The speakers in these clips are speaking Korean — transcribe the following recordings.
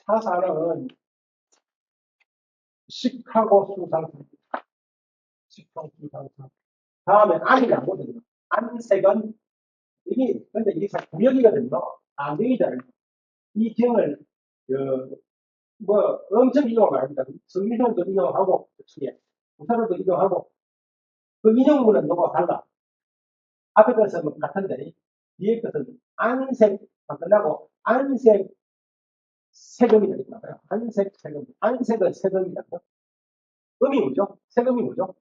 사사는 식하고 수상사. 식하고 수상사. 다음에 안이 나거든요. 안색은, 근데 이게 구역이거든요. 안경이잖아요. 이 경을, 엄청 이용을 합니다. 성민형도 이용하고, 그치에. 부사로도 이용하고, 그 인용문은 요거 달라. 앞에 것은 같은데, 뒤에 것은 안색, 끝나고, 안색, 세금이 되겠나요? 안색, 세금. 안색은 세금이다. 음이 뭐죠? 세금이 뭐죠?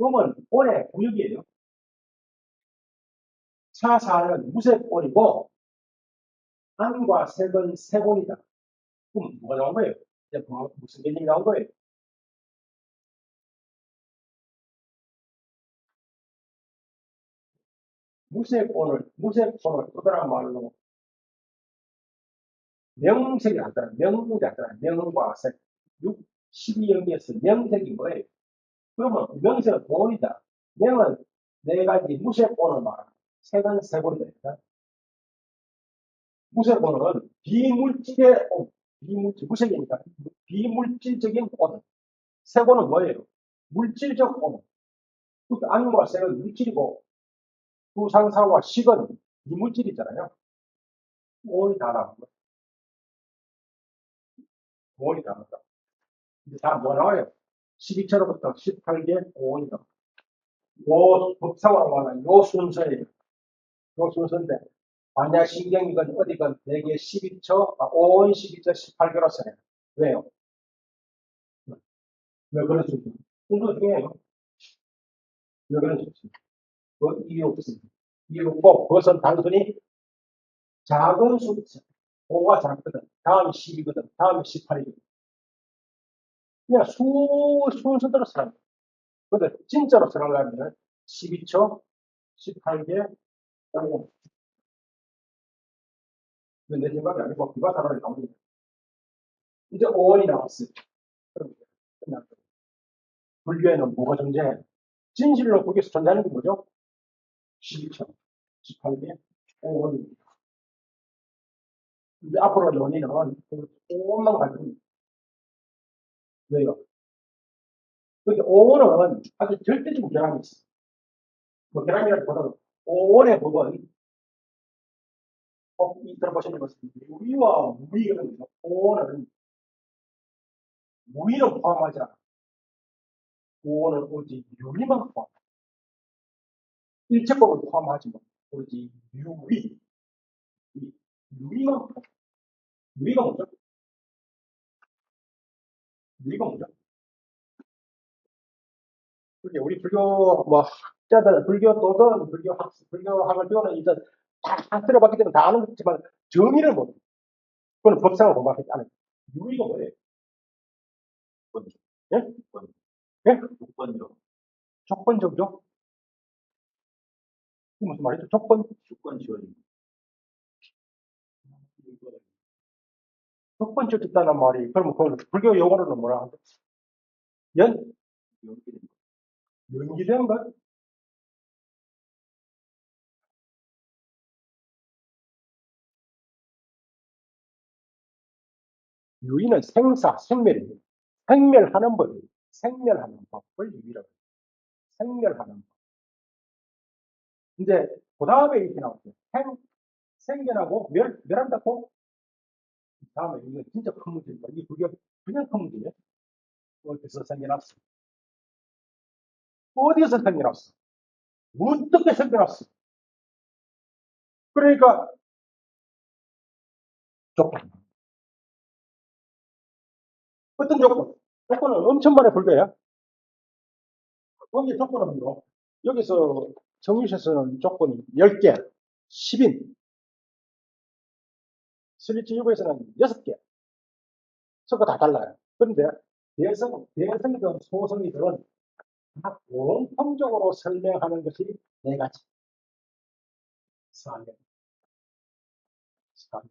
음은 온의 구역이에요. 차사는 무색온이고, 안과 색은 색온이다. 그럼 뭐가 나온 거예요? 이제 무슨 개념이 나온 거예요? 무색온을 끄더라 말로 명색이 나더라. 명물이 나더라. 명과 색. 6, 12연계에서 명색이 뭐예요? 그러면 명색은 온이다. 명은 네 가지 무색온을 말하는 색은 색온이다. 무색온은 비물질의 온, 비물질, 무색이니까 비물질적인 온. 색온은 뭐예요? 물질적 온. 그러니까 안과 색은 물질이고 수상사와 식은 이물질이잖아요. 온이 다 나온 거예요. 온이 다 나온 거예요. 이제 다 뭐 나와요? 12처로부터 18개 온이 나와요. 요 법상으로 말하는 요 순서예요. 요 순서인데 반야신경이건 어디건 대개 12처, 온 12처 18개로 써요. 왜요? 왜 그런 순서? 순서 중에요. 왜 그런 순서? 그 이유 없습니다. 이유 없고 그것은 단순히 작은 숫자. 5가 작거든. 다음이 10이거든. 다음이 18이거든. 그냥 순서대로 써요. 근데 진짜로 들어가면 12초, 18개, 5. 이건 내 생각이 아니고 비과사로 나옵니다. 이제 5원이 나왔어요. 그럼 끝났어요. 불교에는 뭐가 존재해? 진실로 불교에서 존재하는 게 뭐죠? 12초, 18개, 5원입니다. 이제 앞으로 논의는 조금만 가지고 왜요? 근데 5원은 아주 절대적인 결함이 있어요. 뭐 결함이라기보다도 5원의 법은 이 들어보신 것은 유의와 무의거든요. 5원은 무의를 포함하지 않아. 5원은 오직 유의만 포함. 일체법을 포함하지 못. 오직 유의. 유의만 포함. 유의가 뭐죠? 유의가 뭐죠? 그게 우리 불교 뭐 학자들, 불교 도든 불교 학습, 불교 학을 배우는 이들 다 들어봤기 때문에 다 아는 거지만 정의를 못. 그건 법상을 공부하지 않아요. 유의가 뭐예요? 예? 예? 조건적이죠? 그 무슨 말이죠? 조건 지원입니다. 조건적 있다는 말이, 그러면 그걸 불교 용어로는 뭐라 하죠? 연? 연기된 것? 유의는 생멸입니다. 생멸하는 법이에요. 생멸하는 법을 유의라고 해요. 생멸하는 법. 이제, 그 다음에 이렇게 나오죠. 생겨나고, 멸한다고? 그 다음에, 이거 진짜 큰 문제입니다. 이 불교, 그냥 큰 문제예요. 어디서 생겨났어? 어디서 생겨났어? 어떻게 생겨났어? 그러니까, 조건. 어떤 조건? 조건은 엄청 많이 불교야. 거기 조건은 뭐, 여기서 정유에서는 조건이 10개, 10인, 스리치유에서는 6개. 서로 다 달라요. 그런데 대성이든 소성이든 다 공통적으로 설명하는 것이 네 가지. 사명, 사명.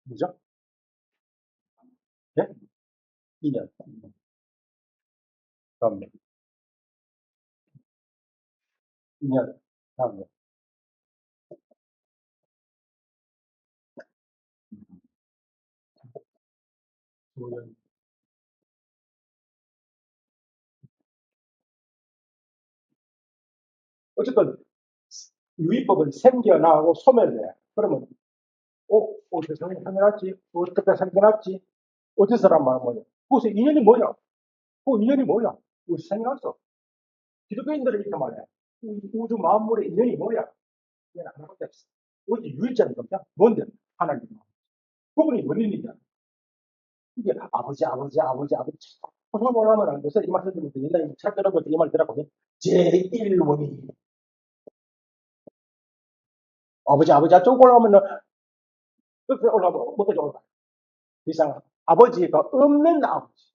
뭐죠? 네? 인연, 사명, 인연, 사명. 조연. 어쨌든 유의법은 생겨나고 소멸돼. 그러면 세상에 생겨났지? 어떻게 생겨났지? 어디서란 말은 뭐냐? 그것의 인연이 뭐냐? 그 인연이 뭐냐? 그것이 생겨났어. 기독교인들은 이렇게 말해. 우주 만물의 인연이 뭐야? 그냥 하나밖에 없어. 어디 유일자는 없냐? 뭔데? 하나님. 그분이 원인이잖아. 이게 아버지. 그걸 뭐라면 안 돼서 이 말씀 드리면서 옛날에 책 들어볼 때이 말 들었거든요. 제1원인. 아버지, 쪽 올라오면은, 끝에 올라오면 못되죠, 올라가. 그 이상 아버지가 없는 아버지.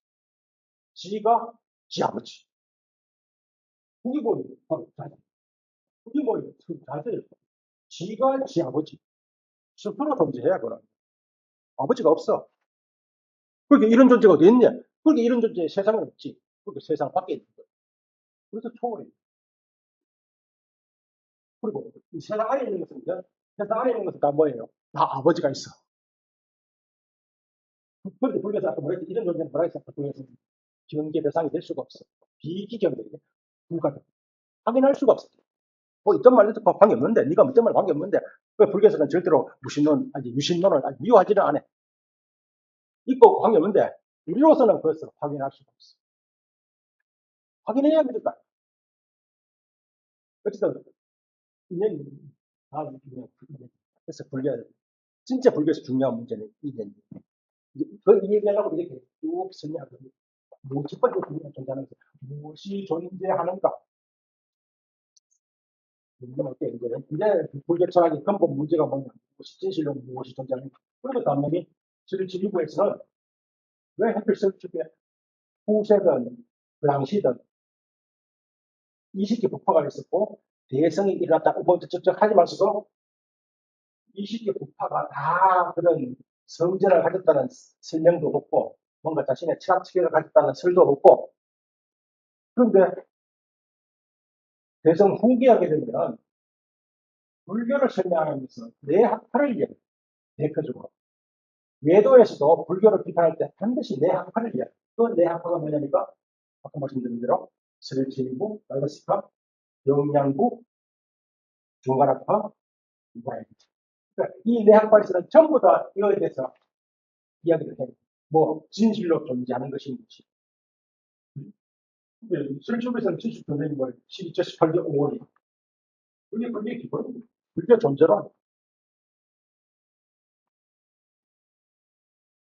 지가 지 아버지. 그게 뭐예요? 자제. 그게 뭐예요? 자제. 지가 지 아버지. 스스로 존재해야 그런. 아버지가 없어. 그렇게 이런 존재가 어디 있냐? 그렇게 이런 존재 세상에 없지. 그렇게 세상 밖에 있는 거예요. 그래서 초월해. 그리고 이 세상 안에 있는 것은, 세상 안에 있는 것은 다 뭐예요? 다 아버지가 있어. 그런데 불교에서 아까 뭐랬지? 이런 존재는 뭐라 했어? 불교에서 경계 대상이 될 수가 없어. 비기경계이냐? 불가능. 확인할 수가 없어. 뭐 있던 말도 관계 없는데, 네가 있던 말 관계 없는데, 그 불교에서는 절대로 무신론, 아니 유신론을 미워하지는 않아. 있고 관계 없는데, 우리로서는 그것을 확인할 수가 없어. 확인해야 믿을까? 어쨌든 인연이 다 중요한. 그래서 진짜 불교에서 중요한 문제는 인연이. 그 얘기하려고 이렇게 쭉 설명하거든요. 첫 번째 불교가 존재하는 것, 무엇이 존재하는가? 문제는 어때, 이제 불교 철학의 근본 문제가 뭐냐? 무엇이 진실로 무엇이 존재하는가? 그리고 당연히 실질부에서는 왜 하필 설득에 후세든 그 당시든 이식계 부파가 있었고 대성이 일어났다. 먼저 하지 마시고 이식계 부파가 다 그런 성전을 가졌다는 설명도 없고 뭔가 자신의 철학 체계를 가졌다는 설도 없고 그런데 대성 후기하게 되면 불교를 설명하면서 뇌학파를 이야기해요. 대표적으로. 외도에서도 불교를 비판할 때 반드시 뇌학파를 이야기해요. 그 뇌학파가 뭐냐니까 아까 말씀드린 대로 설진부, 말바시카, 영양부, 중간학파, 이바이트. 그러니까 이 뇌학파에서는 전부 다 이거에 대해서 이야기를 해요. 뭐 진실로 존재하는 것이 무엇이. 설주에서는 진실 존재는 뭐 12조 18조 5월이. 그게 기본입니다. 불교 존재란.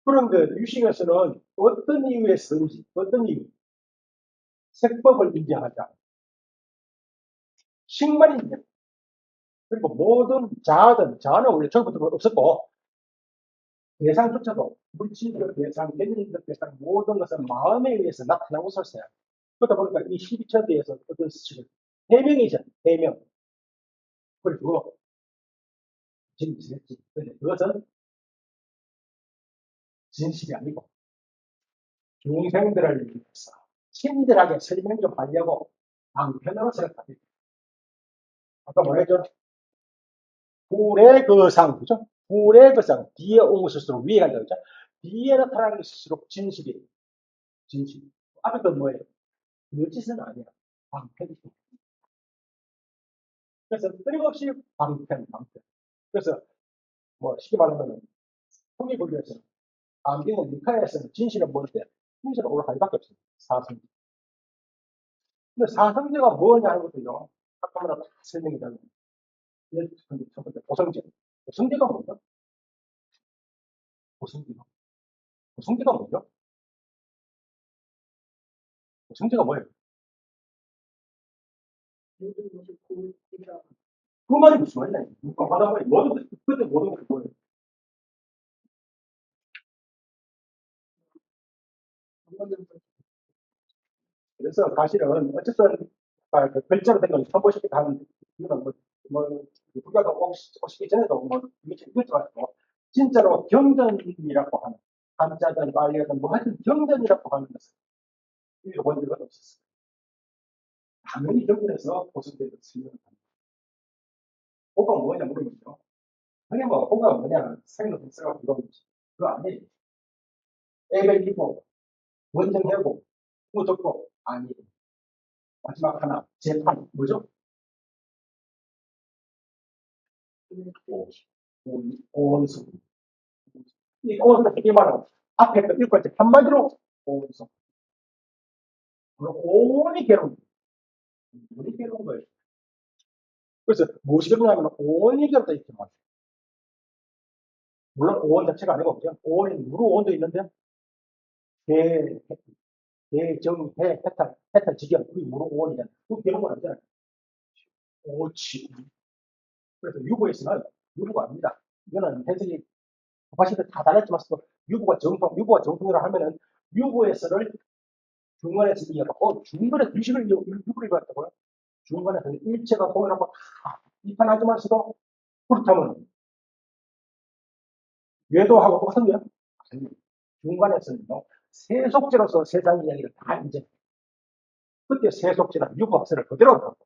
그런데 유식에서는 어떤 이유에서인지, 어떤 이유, 색법을 인정하자. 식만 인정. 그리고 모든 자아는 원래 처음부터 없었고, 대상조차도 물질적 대상, 개념적 대상, 모든 것은 마음에 의해서 나타나고 있었어요. 그러다 보니까 이 12처에 대해서 어떤 수치를 해명이죠. 해명. 그리고 진실했지. 근데 그것은 진실이 아니고 중생들을 위해서 친절하게 설명 좀 하려고 방편으로 생각합니다. 아까 뭐랬죠? 불의 거상, 그죠? 불의 거상, 뒤에 온 것일수록 위에 간다, 그죠? 뒤에 나타나는 것일수록 진실이, 진실. 앞에 건 뭐예요? 거짓은 아니야. 방편이죠. 그래서 끊임없이 방편. 그래서 뭐 쉽게 말하면 통일불교에서 안경은 니카에서는 진실은 뭔데? 진실은 올라가기밖에 없습니다. 사성제. 근데 사성제가 뭐냐 하는 것도요. 아까마다 다 설명이 되는 첫 번째 고성제. 고성제가 뭐죠? 고성제가. 고성제가 뭐죠? 고성제가 뭐예요? 그 말이 무슨 말이냐? 하다 보니 모든 그때 모든 걸 뭐예요? 그래서 사실은 어쨌든 그 글자로 된 건 선보시기 하는 이유는 뭐 국가가 오시기 전에도 뭐 이것도 진짜로 경전이라고 하는 한자든 빨리든 뭐 하여튼 경전이라고 하는 것은 우리가 본 적은 없었어요. 당연히 경전에서 보수되는 설명을 합니다. 호가 뭐냐 물으면요. 그게 뭐 호가 뭐냐 생각을 써가지고 그거 아니에요. 에벨리고, 원정해고, 무덥고, 아니, 마지막 하나, 재판, 뭐죠? 오온수. 이 오온수 되게 많아. 앞에 거 읽고 있지. 한마디로 오온수. 오온이 괴로운 거예요. 오온이 괴로운 거예요. 그래서 무엇이 괴롭냐면 오온이 괴롭다 이렇게 말해요. 물론 오온 자체가 아니고 그냥 오온이 무로 오온도 있는데 대, 대정, 대, 해탈, 지경, 그게 무로 오온이잖아요. 그 괴로운 건 아니잖아요. 오치. 그래서 유보에서는 유보가 아닙니다. 이거는 해석이 사실 다 달랐지만 유보가 정통이라 하면은 유보에서를 중간에서 이어가고 중간에 규식을 유보를 입었다고요. 중간에서는 일체가 동일하고 다 비판하지만서도 그렇다면 외도하고 똑같은 거야? 아니, 중간에서는요 세속제로서 세상 이야기를 다 인정. 그때 세속제는 유보학설을 그대로 하고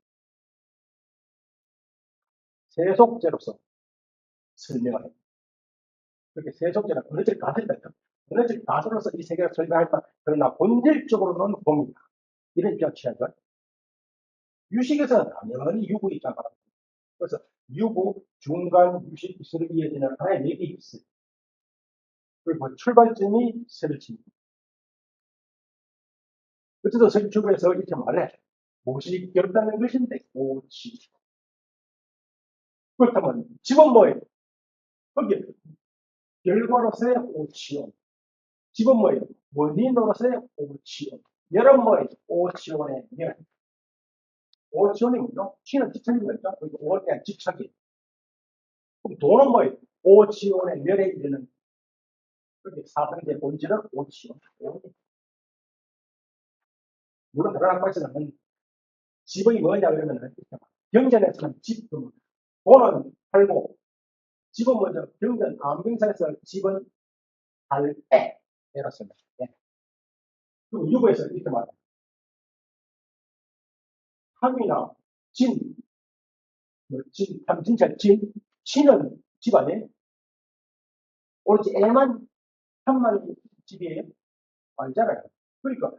세속제로서 설명을 해요. 그렇게 세속제는 어느 쪽 가설이다. 어느 쪽 가설로서 이 세계를 설명하지만 그러나 본질적으로는 봅니다. 이런 입장 취하죠. 유식에서는 당연히 유보 입장 바랍니다. 그래서 유보, 중간, 유식, 기술을 이어지는 하나의 맥이 있어요. 그리고 출발점이 세르치입니다. 어쨌든 설주부에서 이렇게 말해. 무엇이 괴롭다는 것인데, 오치. 그렇다면, 집은 뭐예요? 거기에 결과로서의 오치온. 집은 뭐예요? 원인으로서의 오치온. 열은 뭐예요? 오치온의 열. 오치온이 뭐죠? 치는 집착인 거죠? 그리고 오에 대한 집착이. 그럼 돈은 뭐예요? 오치온의 멸에 이르는 그게 사상의 본질은 오치온. 물론 그러나 것에는 집이 뭐냐 그러면 경전에서는 집, 돈은 팔고 집은 뭐죠? 경전 암빙사에서 집은 달에 이렇습니다. 예. 그리고 유보에서 이렇게 말합니다. 함이나 진, 진짜 진은 집 아니에요? 오로지 애만 함만 집이에요? 아니잖아요. 그러니까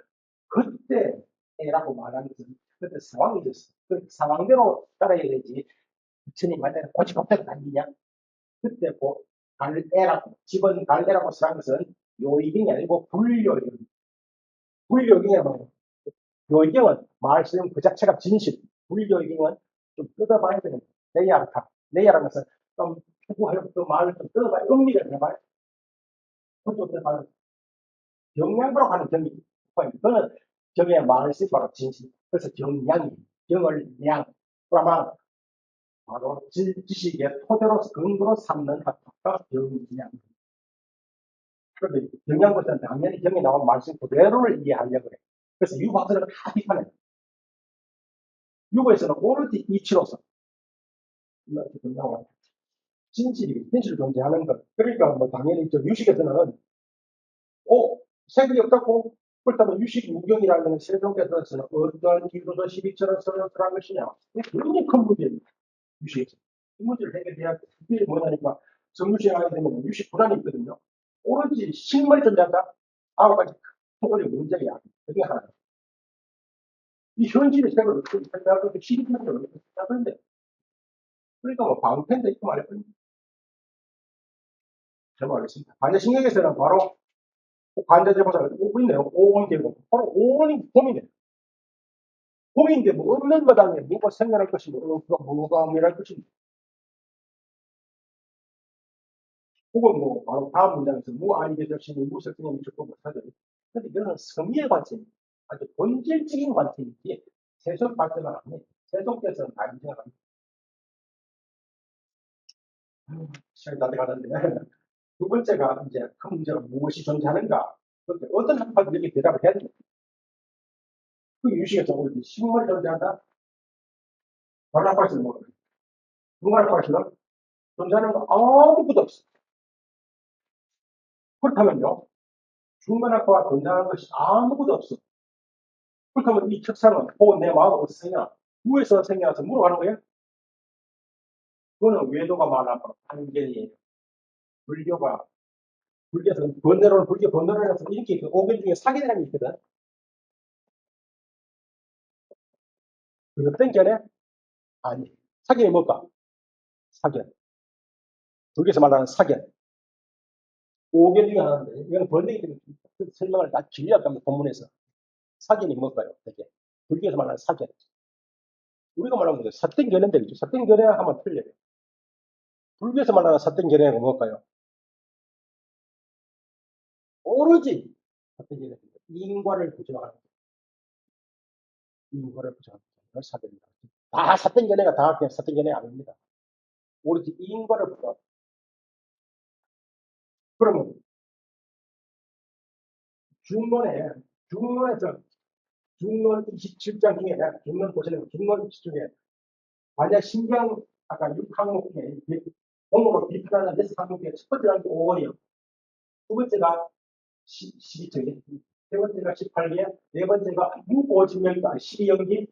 그때 애라고 말하는 것은 그때 상황이 있었어. 그 상황대로 따라야 되지. 부처님 말대로 고집법대로 다니냐? 그때 갈애라고, 집은 갈애라고 쓰는 것은 요이경이 아니고 불요경. 불요경이 뭐예요? 요이경은 말씀 그 자체가 진실. 불요경은 좀 뜯어봐야 되는 레이아르타. 레이아라는 것은 좀 추구하려고 그 말을 좀 뜯어봐야 의미를 해봐야 그쪽 뜯어봐야 경량으로 가는 경이. 그거는 경의 말씀 바로 진실. 그래서 경량이, 경을 량. 그러면 바로 지식의 토대로서 근거로 삼는 학파가 경량. 그런데 경향보다는 당연히 경에 나온 말씀 그대로를 이해하려고 해. 그래서 유학설을 다 비판해. 유고에서는 오로지 이치로서 진실이 존재하는 것. 그러니까 뭐 당연히 저 유식에서는 색이 없다고 그렇다면 유식 무경이라는 세종께서는 어떤 기도서 12처럼 설명한 것이냐. 굉장히 큰 문제입니다. 유식에서. 이 문제를 해결해야 그게 뭐냐니까 정유시에 하게 되면 유식 불안이 있거든요. 오로지 식물이 존재한다. 9가지 큰 문제야. 그게 하나. 이 현실의 색을 어떻게 설명할 것도 시리즈를 어떻게 하는데 그러니까 뭐 방편도 있고 말이에요. 잘 모르겠습니다. 반대신경에서는 바로 관자재보살을 오고 있네요. 오온계고 바로 오온이 봄이네. 봄인데 뭐 없는 것 안에 뭐가 생겨날 것이고 뭐가 미랄 것인가. 혹은 뭐 바로 다음 문장에서 무아이계절신이 무설성이 무조건 못하죠. 근데 이거는 성의의 관점, 아주 본질적인 관점이지 세속 발전은 아니에요. 세속에서는 다 인정을 합니다. 시간이 다 돼가는데 두 번째가 이제 큰 문제가 무엇이 존재하는가? 그렇게 어떤 학파들이 이렇게 대답을 해야 됩니다. 그 유식에서 우리 식물이 존재한다? 다른 학파에서는 뭐, 중간 학파에서는 존재하는 거 아무것도 없어. 그렇다면요, 중간 학파가 존재하는 것이 아무것도 없어. 그렇다면 이 책상은, 내 마음은 어디서 생겨나? 누에서 생겨나서 물어가는 거예요? 그거는 외도가 말하는 반견이에요. 불교가 불교에서는 번뇌론, 불교 번뇌론에서 이렇게 그 오견 중에 사견이라는 게 있거든. 그 어떤 견해? 아니, 사견이 뭘까? 사견. 불교에서 말하는 사견. 오견 중에 하나인데, 이건 번뇌기 때문에 설명을 다 길게 할까 합니다, 본문에서. 사견이 뭘까요? 되게. 불교에서 말하는 사견. 우리가 말하는 게 사땡 견해인데, 그죠? 사땡 견해 하면 틀려요. 불교에서 말하는 사땡 견해가 뭘까요? 오로지 사땡 견해. 인과를 부정하는 거. 인과를 부정하는 걸 사견이다. 다 사땡 견해가 다 그냥 사땡 견해 아닙니다. 오로지 인과를 부정하는 거. 그러면 중론에, 중론에서, 중론 27장 중에, 중론 보시는 중론 27 중에, 만약 신경, 아까 6항목 중에, 공으로 비판하는 6항목 중에 첫 번째가 5원이요. 두 번째가 12층, 세 번째가 18개, 네 번째가 무고진멸도, 12연기,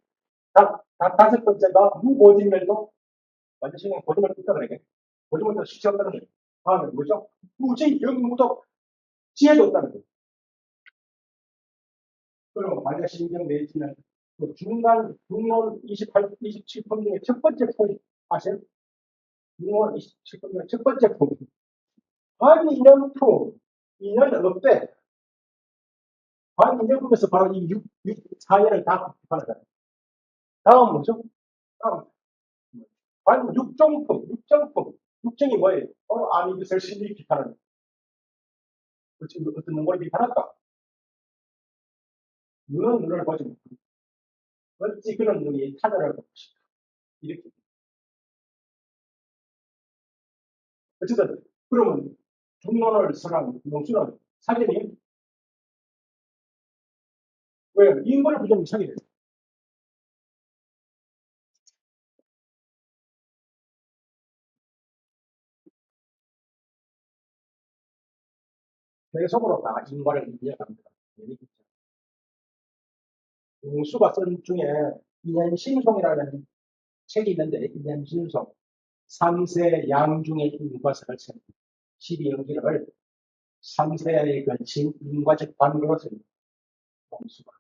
다섯 번째가 무고진멸도, 완전 신경 고진멸도 있다 그래. 고진멸도 쉽지 없다는 거예요. 다음에 뭐죠? 무지, 영무도, 지혜도 없다는 거예요. 그럼 만약 신경 내지는 중간 중론 27번 중에 첫 번째 포인트 아세요? 중론 27번 중에 첫 번째 포인트. 반이념투, 이념은 없대. 반이념품에서 바로 이 4년을 다 비판하잖아요. 다음 뭐죠? 다음 반육정품, 육정품. 육정이 뭐예요? 바로 아미것을 신리 비판하는. 그렇지, 어떤 놈을 비판할까? 눈을 보지 못하고. 어찌 그런 놈이 타자를 보고 싶다. 이렇게. 어쨌든, 그러면 중론을 선한 용수는 사견이 왜 인권을 부정하면 사견이에요. 계속으로 다 인권을 이해합니다. 용수가 쓴 중에 인연신송이라는 책이 있는데 인연신송 3세 양중의 인과설을 쓴 12연기를 3세에 걸친 인과적 관계로 씁니다. 용수가.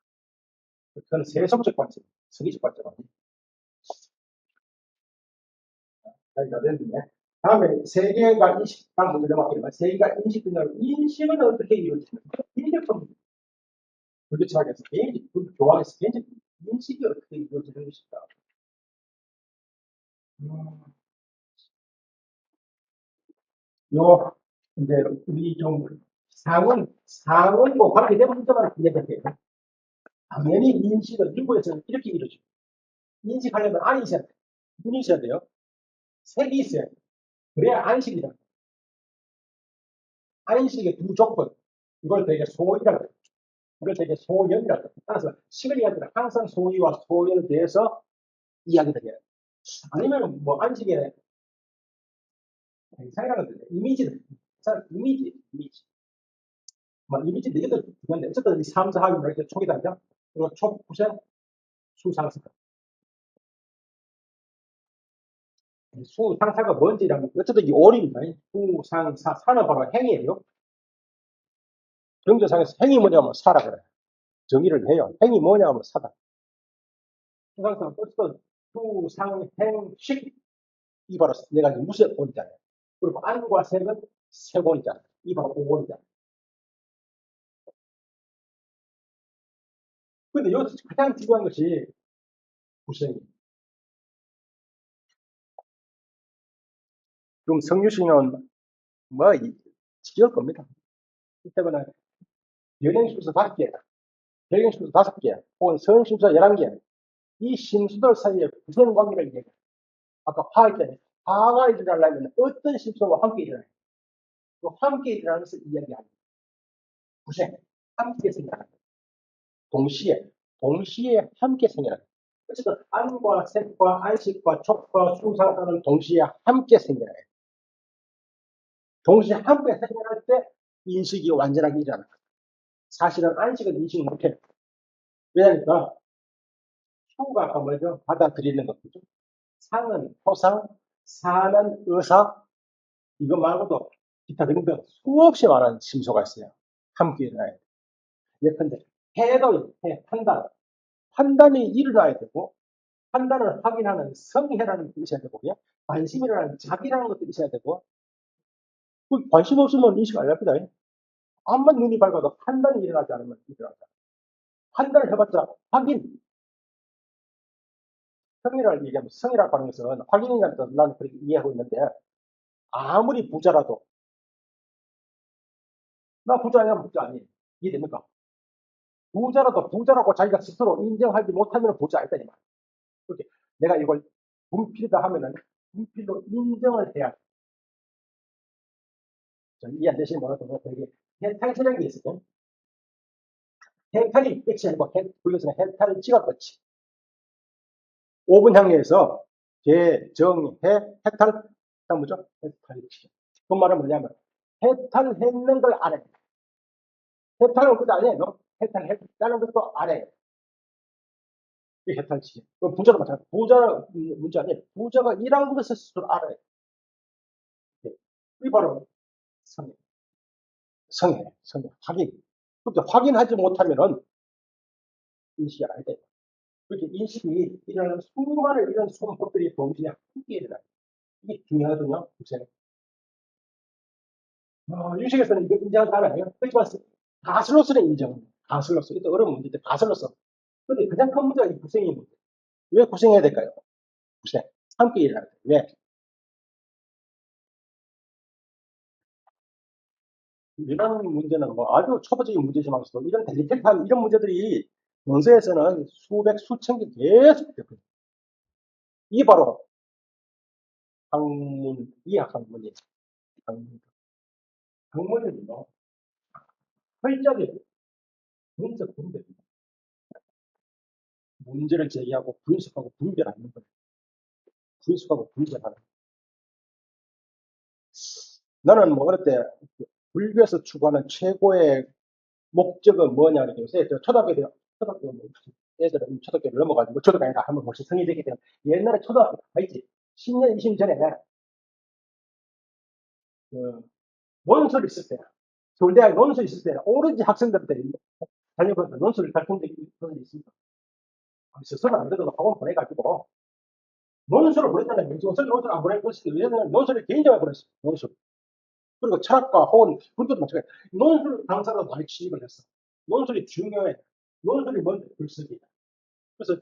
그건 세속적 관점, 성의적 관점 아니에요. 여기가 됐는데. 다음에 세계가 인식당 문제 넘어갈게요. 세계가 인식된다면 인식은 어떻게 이루어지는가? 인식은 불교철학에서 개인적, 교황에서 개인적 인식이 어떻게 이루어지는 것일까? 음, 요, 이제, 우리 좀, 상원과 관계된 문제만 이야기할게요. 당연히 인식은 일부에서는 이렇게 이루어져요. 인식하려면 안이 있어야 돼요. 눈이 있어야 돼요. 색이 있어야 돼요. 그래야 안식이다. 안식의 두 조건. 이걸 되게 소위라고 해요. 이걸 되게 소연이라고 해요. 따라서 식을 이야기할 때는 항상 소위와 소연에 대해서 이야기를 해요. 아니면 뭐 안식의 이상이라는 건데, 이미지는, 이미지. 뭐 이미지 네 개도 중요한데, 어쨌든 이 3, 4 하면 이렇게 촉이 다죠. 그리고 촉, 구세, 수상사. 수상사가 뭔지라면, 어쨌든 이 오리입니다. 수상사, 사는 바로 행이에요. 경제상에서 행이 뭐냐면 사라 그래요. 정의를 해요. 행이 뭐냐면 사다. 수상사는 어쨌든 수상행식, 이 바로 네 가지 무쇠권이잖아요. 그리고 안과 색은 세권이잖아요. 이 바로 오권이잖아요. 근데 여기서 가장 중요한 것이 구생이. 그럼 성유신은 뭐, 지을 겁니다. 이 때문에 연행심수 5개, 배경심수 5개, 혹은 성심수 11개, 이 심수들 사이에 구성 관계를 얘기해요. 아까 화학에, 화가 일어나려면 어떤 심수와 함께 일어나요? 그 함께 일어나는 것을 이야기합니다. 구생, 함께 생겨나는 거예요. 동시에 함께 생겨나는 거예요. 어쨌든 안과 색과 안식과 촉과 수상사는 동시에 함께 생겨나요. 동시에 함께 생겨날 때 인식이 완전하게 일어나는 거예요. 사실은 안식은 인식을 못해요. 왜냐니까 수가 아까 뭐죠? 받아들이는 것이죠. 상은 토상, 사는 의사, 이거 말고도 기타 등등 수없이 많은 심소가 있어요. 함께 일어나야 돼요. 예컨대 해도 해, 판단이 일어나야 되고 판단을 확인하는 성해라는 것도 있어야 되고요. 관심이라는 자비라는 것도 있어야 되고 관심 없으면 인식 안 합니다. 암만 눈이 밝아도 판단이 일어나지 않으면 일어나지 않아요. 판단을 해봤자 확인, 성이라고 얘기하면 성이라고 하는 것은 확인이라는 뜻 나는 그렇게 이해하고 있는데 아무리 부자라도 나 부자야 부자 아니에요. 이해됩니까? 부자라도 부자라고 자기가 스스로 인정하지 못하면 부자 아니다 이 말. 그렇게 내가 이걸 분필이다 하면은 분필로 인정을 해야 돼. 이해 안 되시는 분은 되게 해탈이라는 게 있어요. 해탈이 끝이 아니고 불교에서는 해탈을 찍어 끝이. 5분 향해에서 개, 정, 해, 해탈, 그다음 뭐죠? 해탈이 치죠. 그 말은 뭐냐면 해탈했는 걸 알아야 돼. 해탈은 그것도 아니에요. 해탈했다는 것도 알아야 돼. 이게 해탈치지. 부자도 마찬가지. 부자는 문제 아니에요. 부자가 일한 것을 스스로 알아야 돼. 이게 바로 성애. 성애. 확인. 그렇게 확인하지 못하면은 인식이 안 돼. 그렇게 인식이 일어나는 수많은 이런 소모법들이 동시에 함께 일어나요. 이게 중요하거든요. 요새는. 유식에서는 이거 인정하지 않아요. 그렇지만 가설로서는 인정. 가설로서. 이것도 어려운 문제인데 가설로서. 근데 가장 큰 문제가 이 구생의 문제. 왜 구생해야 될까요? 구생. 함께 일어나야 돼. 왜? 이런 문제는 뭐 아주 초보적인 문제지만서도 이런 델리케이트한 이런 문제들이 논서에서는 수백, 수천 개 계속 되거든요. 이게 바로 학문, 이학학문이에요. 학문. 학문은요, 철저하게 분석, 분별. 문제를 제기하고 분석하고 분별하는 거예요. 분석하고 분별하는 거예요. 나는 뭐 어릴 때 불교에서 추구하는 최고의 목적은 뭐냐면 요새 초등학교 애들은 초등학교를 넘어가지고 초등학교 아니라 한번 벌써 성인이 되게 되면 옛날에 초등학교 가 있지. 10년, 20년 전에 그 논술 있을 때, 서울대학 논술 있을 때는 오로지 학생들한테 다녀보니까 논술을 가르친 적이 있습니다. 스스로 안 되도 학원 보내가지고 논술을 보냈잖아요. 논술 안 보낼 것인데 왜냐면 논술을 개인적으로 보냈어요. 논술. 그리고 철학과 혹은 불교도 마찬가지. 논술 강사로 많이 취직을 했어. 논술이 중요해. 논술이 뭔데? 글쓰기다. 그래서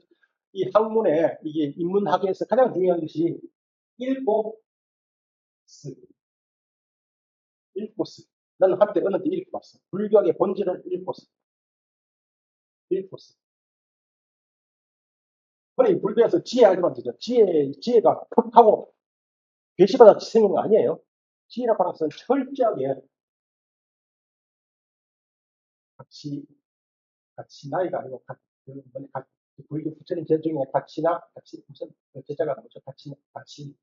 이 학문에 이게 인문학에서 가장 중요한 것이 읽고 쓰기. 읽고 쓰기. 나는 한때 어느 때 읽고 봤어. 불교학의 본질을 읽고 쓰기. 읽고 쓰기. 그래, 불교에서 지혜 알지만 되죠. 지혜가 퍽하고 계시받아 생긴 거 아니에요. 지혜라고 하는 것은 철저하게 같이, 같이 나이가 아니고, 불교 부처님 제 중에 같이, 무슨, 제자가 뭐죠?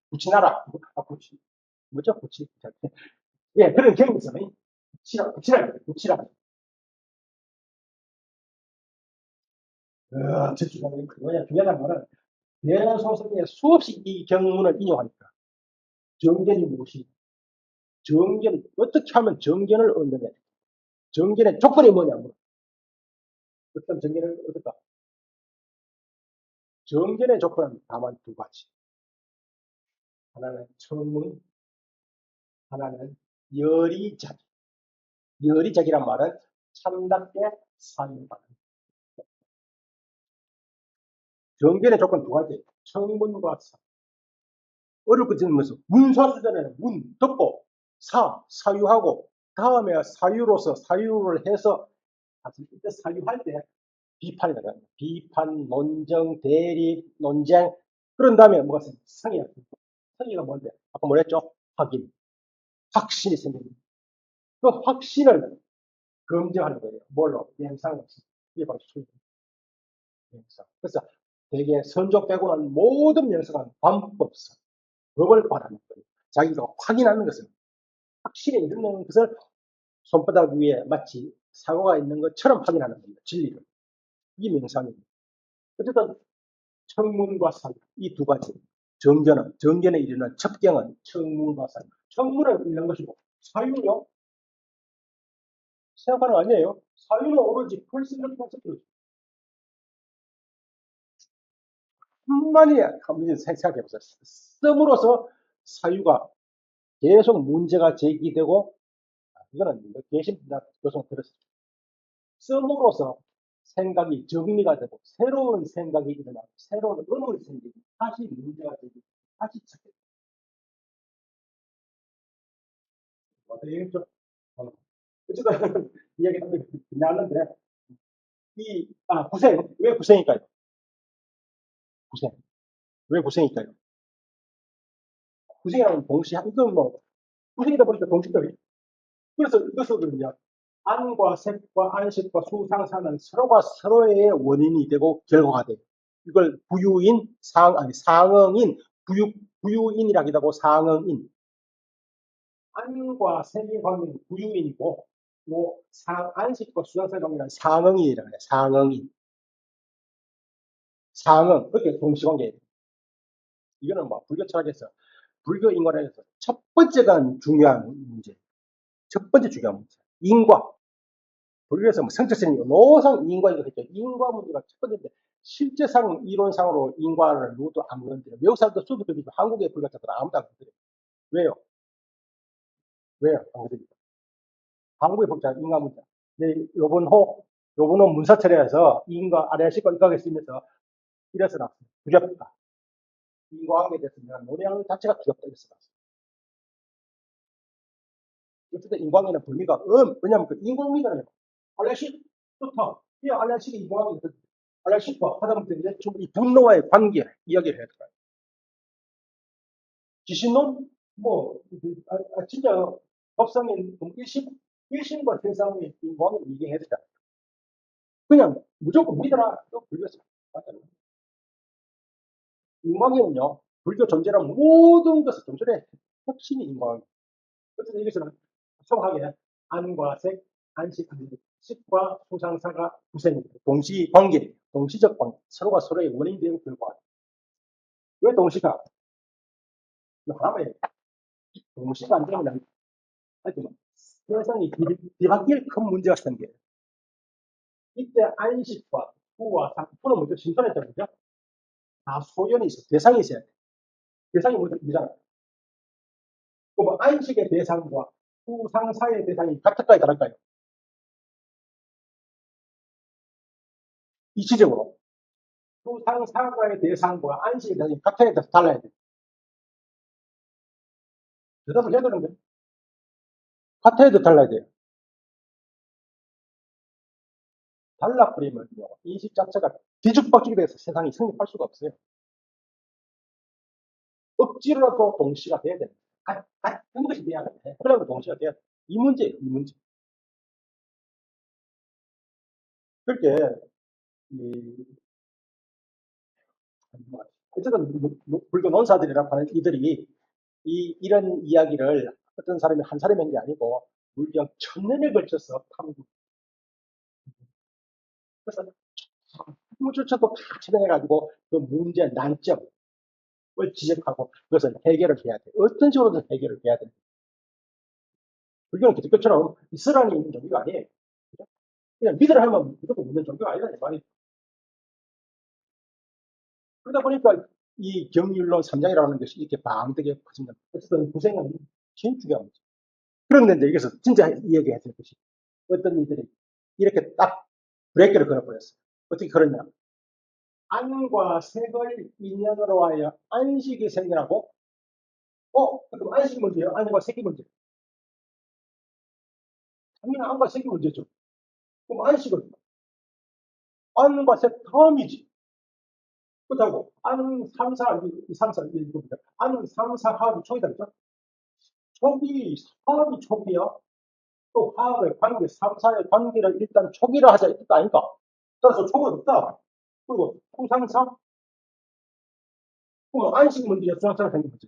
부치나라. 뭐죠? 예, 그런 경이 있어요. 부치라. 저주가 뭐냐, 중요한 거는, 대소석에 수없이 이 경문을 인용하니까, 정견이 무엇이, 어떻게 하면 정견을 얻느냐. 정견의 조건이 뭐냐면, 어떤 정견을 얻을까? 정견의 조건은 다만 두 가지. 하나는 청문, 하나는 열의작. 열의작이란 말은 참답게 사유하는. 정견의 조건 두 가지. 청문과 사. 어렵고 지면서 문사 수준에는 듣고, 사유하고, 다음에 사유를 해서, 사실 이때 사유할 때 비판이다. 비판, 논정, 대립, 논쟁. 그런 다음에 뭐가 있어요? 성의야. 성의가 뭔데? 아까 뭐랬죠? 확인. 확신이 생깁니다. 그 확신을 검증하는 거예요. 뭘로? 명상을. 이게 바로 수행. 명상. 그래서 대개 선조 빼고는 모든 명상은 반법성. 법을 바라는 거예요. 자기가 확인하는 것을. 확신이 있는 것을 손바닥 위에 마치 사고가 있는 것처럼 확인하는 겁니다. 진리를. 이 명상입니다. 어쨌든 청문과 사유 이 두 가지 정견에 이르는 첩경은 청문과 사유 청문을 읽는 것이고 사유요? 생각하는 거 아니에요? 사유는 오로지 펄스를 컨셉트로 한마디 한번 생각해 보세요. 씀으로써 사유가 계속 문제가 제기되고, 이거는 계신 분들 교성 들었어요. 씀으로써 생각이 정리가 되고 새로운 생각이 일어나고 새로운 의문이 생기고 다시 문제가 되고 다시 찾게 되죠. 어쨌든 이야기 좀 나는데 구생 왜 구생일까요? 구생 왜 구생일까요? 구생이라는 동시 이건 뭐 구생이다 보니까 동시들이 그래서 이것은요 안과 색과 안식과 수상사는 서로가 서로의 원인이 되고 결과가 돼요. 이걸 부유인 상응인 부유인이라기도 하고 상응인 안과 색의 관계는 부유인이고 뭐 안식과 수상사의 관계는 상응인이라고 해요. 상응인 상응 그렇게 동시관계예요. 이거는 뭐 불교 철학에서 불교 인과론에서 첫 번째가 중요한 문제 첫 번째 중요한 문제 인과 불교에서 뭐 성적선이 노상 인과 이거 했죠. 인과 문제가 첫 번째인데 실제상 이론상으로 인과를 누구도 안 건드려. 외국 사람도 수도 건드리고 한국의 불교자들은 아무도 안 건드려. 왜요? 왜요? 안 건드리고. 한국의 불교자 인과 문제. 네, 요번호 문사철에서 인과 아래식과 인과에 쓰면서 이래서 나왔어요. 두렵다. 인과관계에 대해서 내가 논의하는 자체가 두렵다. 이래서 나왔어요. 어쨌든 인과관계는 불미가 왜냐면 그 인공미잖아요. 알래식부터 이 알래식이 인과관계 알래식과 하다못해 이제 좀 이 분노와의 관계 이야기를 해야 돼요. 지신론 진짜 법상인 일심과 세상의 인과관계를 얘기해야 되잖아. 그냥 무조건 믿어라. 또 불교에서 맞잖아요. 인과관계는요. 불교 존재란 모든 것을 존재의 핵심이 인과관계. 어쨌든 여기서는 소하게 안과 색, 안식, 식과 소상사가 구생입니다. 동시관계, 동시적 관계, 서로가 서로의 원인이 되고 결과. 왜 동시가? 하나만 동시가 안 되면 하여튼 세상이 뒤바뀔 큰 문제가 생겨요. 이때 안식과 후와 상, 후는 먼저 신선했잖아요. 그죠? 다 소연이 있어, 대상이 있어야 돼. 대상이 뭐잖아. 그럼 안식의 대상과 후상사의 대상이 같을까요, 다를까요? 이치적으로. 후상사과의 대상과 안식의 대상이 같아야 돼, 달라야 돼. 대답을 해야 되는데. 같아야 돼, 달라야 돼요. 달라버리면요, 인식 자체가 뒤죽박죽이 돼서 세상이 성립할 수가 없어요. 억지로라도 동시가 돼야 돼. 같은 것이 돼야 돼. 그래도 동시가 돼야 돼. 이 문제예요, 이 문제. 그렇게, 이, 어쨌든, 불교 논사들이라고 하는 이들이 이런 이야기를 어떤 사람이 한 사람이 한 게 아니고, 물경 천년에 걸쳐서 탐구. 그래서, 탐구조차도 다 진행해가지고, 그 문제, 난점을 지적하고, 그것을 해결을 해야 돼. 어떤 식으로든 해결을 해야 돼. 불교는 기독교처럼 이스라엘이 있는 종교가 아니에요. 그냥 믿으라 하면 무조건 믿는 종교가 아니라는 말이에요. 그러다 보니까 이 경륜론 3장이라는 것이 이렇게 방대하게 퍼집니다. 어쨌든 고생은 제일 중요한 거죠. 그런데 이제 여기서 진짜 이야기해야 될 것이 어떤 이들이 이렇게 딱 브레이크를 걸어버렸어요. 어떻게 그러냐. 안과 색을 인연으로 하여 안식이 생겨나고, 그럼 안식이 문제예요? 안과 색이 문제예요? 당연히 안과 색이 문제죠. 그럼 안식은 안과 색 다음이지. 그렇다고 안 3사, 3사, 이겁니다. 안 3사 화합이 촉이다, 그죠? 촉이, 화합이 촉이야. 또 화합의 관계, 3사의 관계를 일단 촉이라 하자, 이 뜻 아닙니까? 따라서 촉은 없다. 그리고 후상사, 그럼 안식 문제야, 주상사가 생긴 문제.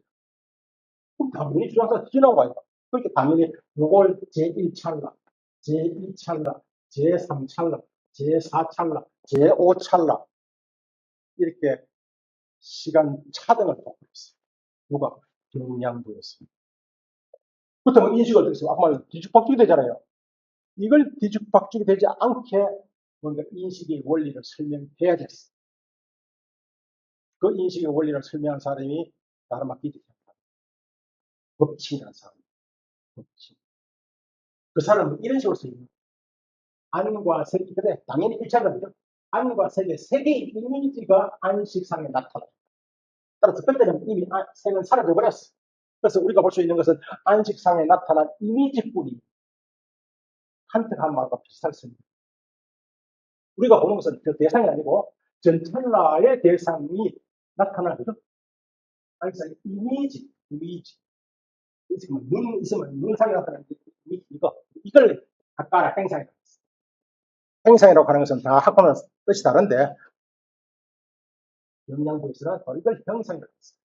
그럼 당연히 주상사 지나온 거 아닙니까? 그렇게 당연히 이걸 제1찰나, 제2찰나, 제3찰나, 제4찰나, 제5찰나, 이렇게 시간 차등을 놓고 있어요. 누가? 경량부였습니다. 그렇다면 인식을 어떻게 해서 아까 말한 뒤죽박죽이 되잖아요. 이걸 뒤죽박죽이 되지 않게 뭔가 인식의 원리를 설명해야 됐어. 그 인식의 원리를 설명한 사람이 나르마키드 법칙이라는 사람. 법칙. 그 사람은 이런 식으로 써요. 안과 색이, 그래, 당연히 일차적이죠. 안과 색의 색의 이미지가 안식상에 나타나. 따라서 그때는 이미 색은 사라져 버렸어. 그래서 우리가 볼 수 있는 것은 안식상에 나타난 이미지뿐이 칸트가 한 말과 비슷했습니다. 우리가 보는 것은 그 대상이 아니고 전찰나의 대상이 나타나는 거죠. 안식상의 이미지. 있으면 눈 있으면 눈상에 나타나는 이걸 각각 행상이라고 하는 것은 다 학문은 뜻이 다른데 영양부에서는 이걸 형상이라고 했어요.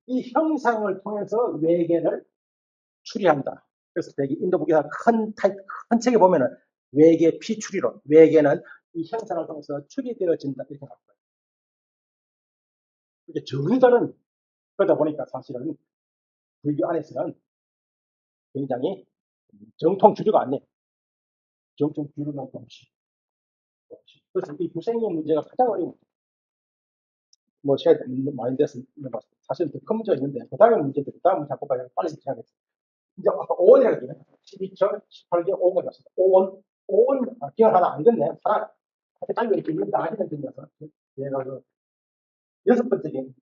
이 형상을 통해서 외계를 추리한다. 그래서 대기 인도북에서 큰 책에 보면은 외계 피추리론, 외계는 이 형상을 통해서 추리되어진다 이렇게 나와요. 이게 전혀 다른 그러다 보니까 사실은 불교 안에서는 굉장히 정통 주류가 아니에요. 정통 주류는 동시. 그래서 이 부생의 문제가 가장 어려운 문제. 뭐 제가 많이 돼서 사실 더 큰 문제가 있는데 그 다음에 문제들 그 다음 문제 한번 봐요. 빨리 진행하겠습니다. 이제 아까 5원이라고 했잖아요. 12절, 18절, 5원이었습니다. 5원, 5원, 기억 하나 안 됐네. 하나, 딸려 이렇게 있는데 아시는 분이라서. 얘가 그, 여섯 번째 개입니다.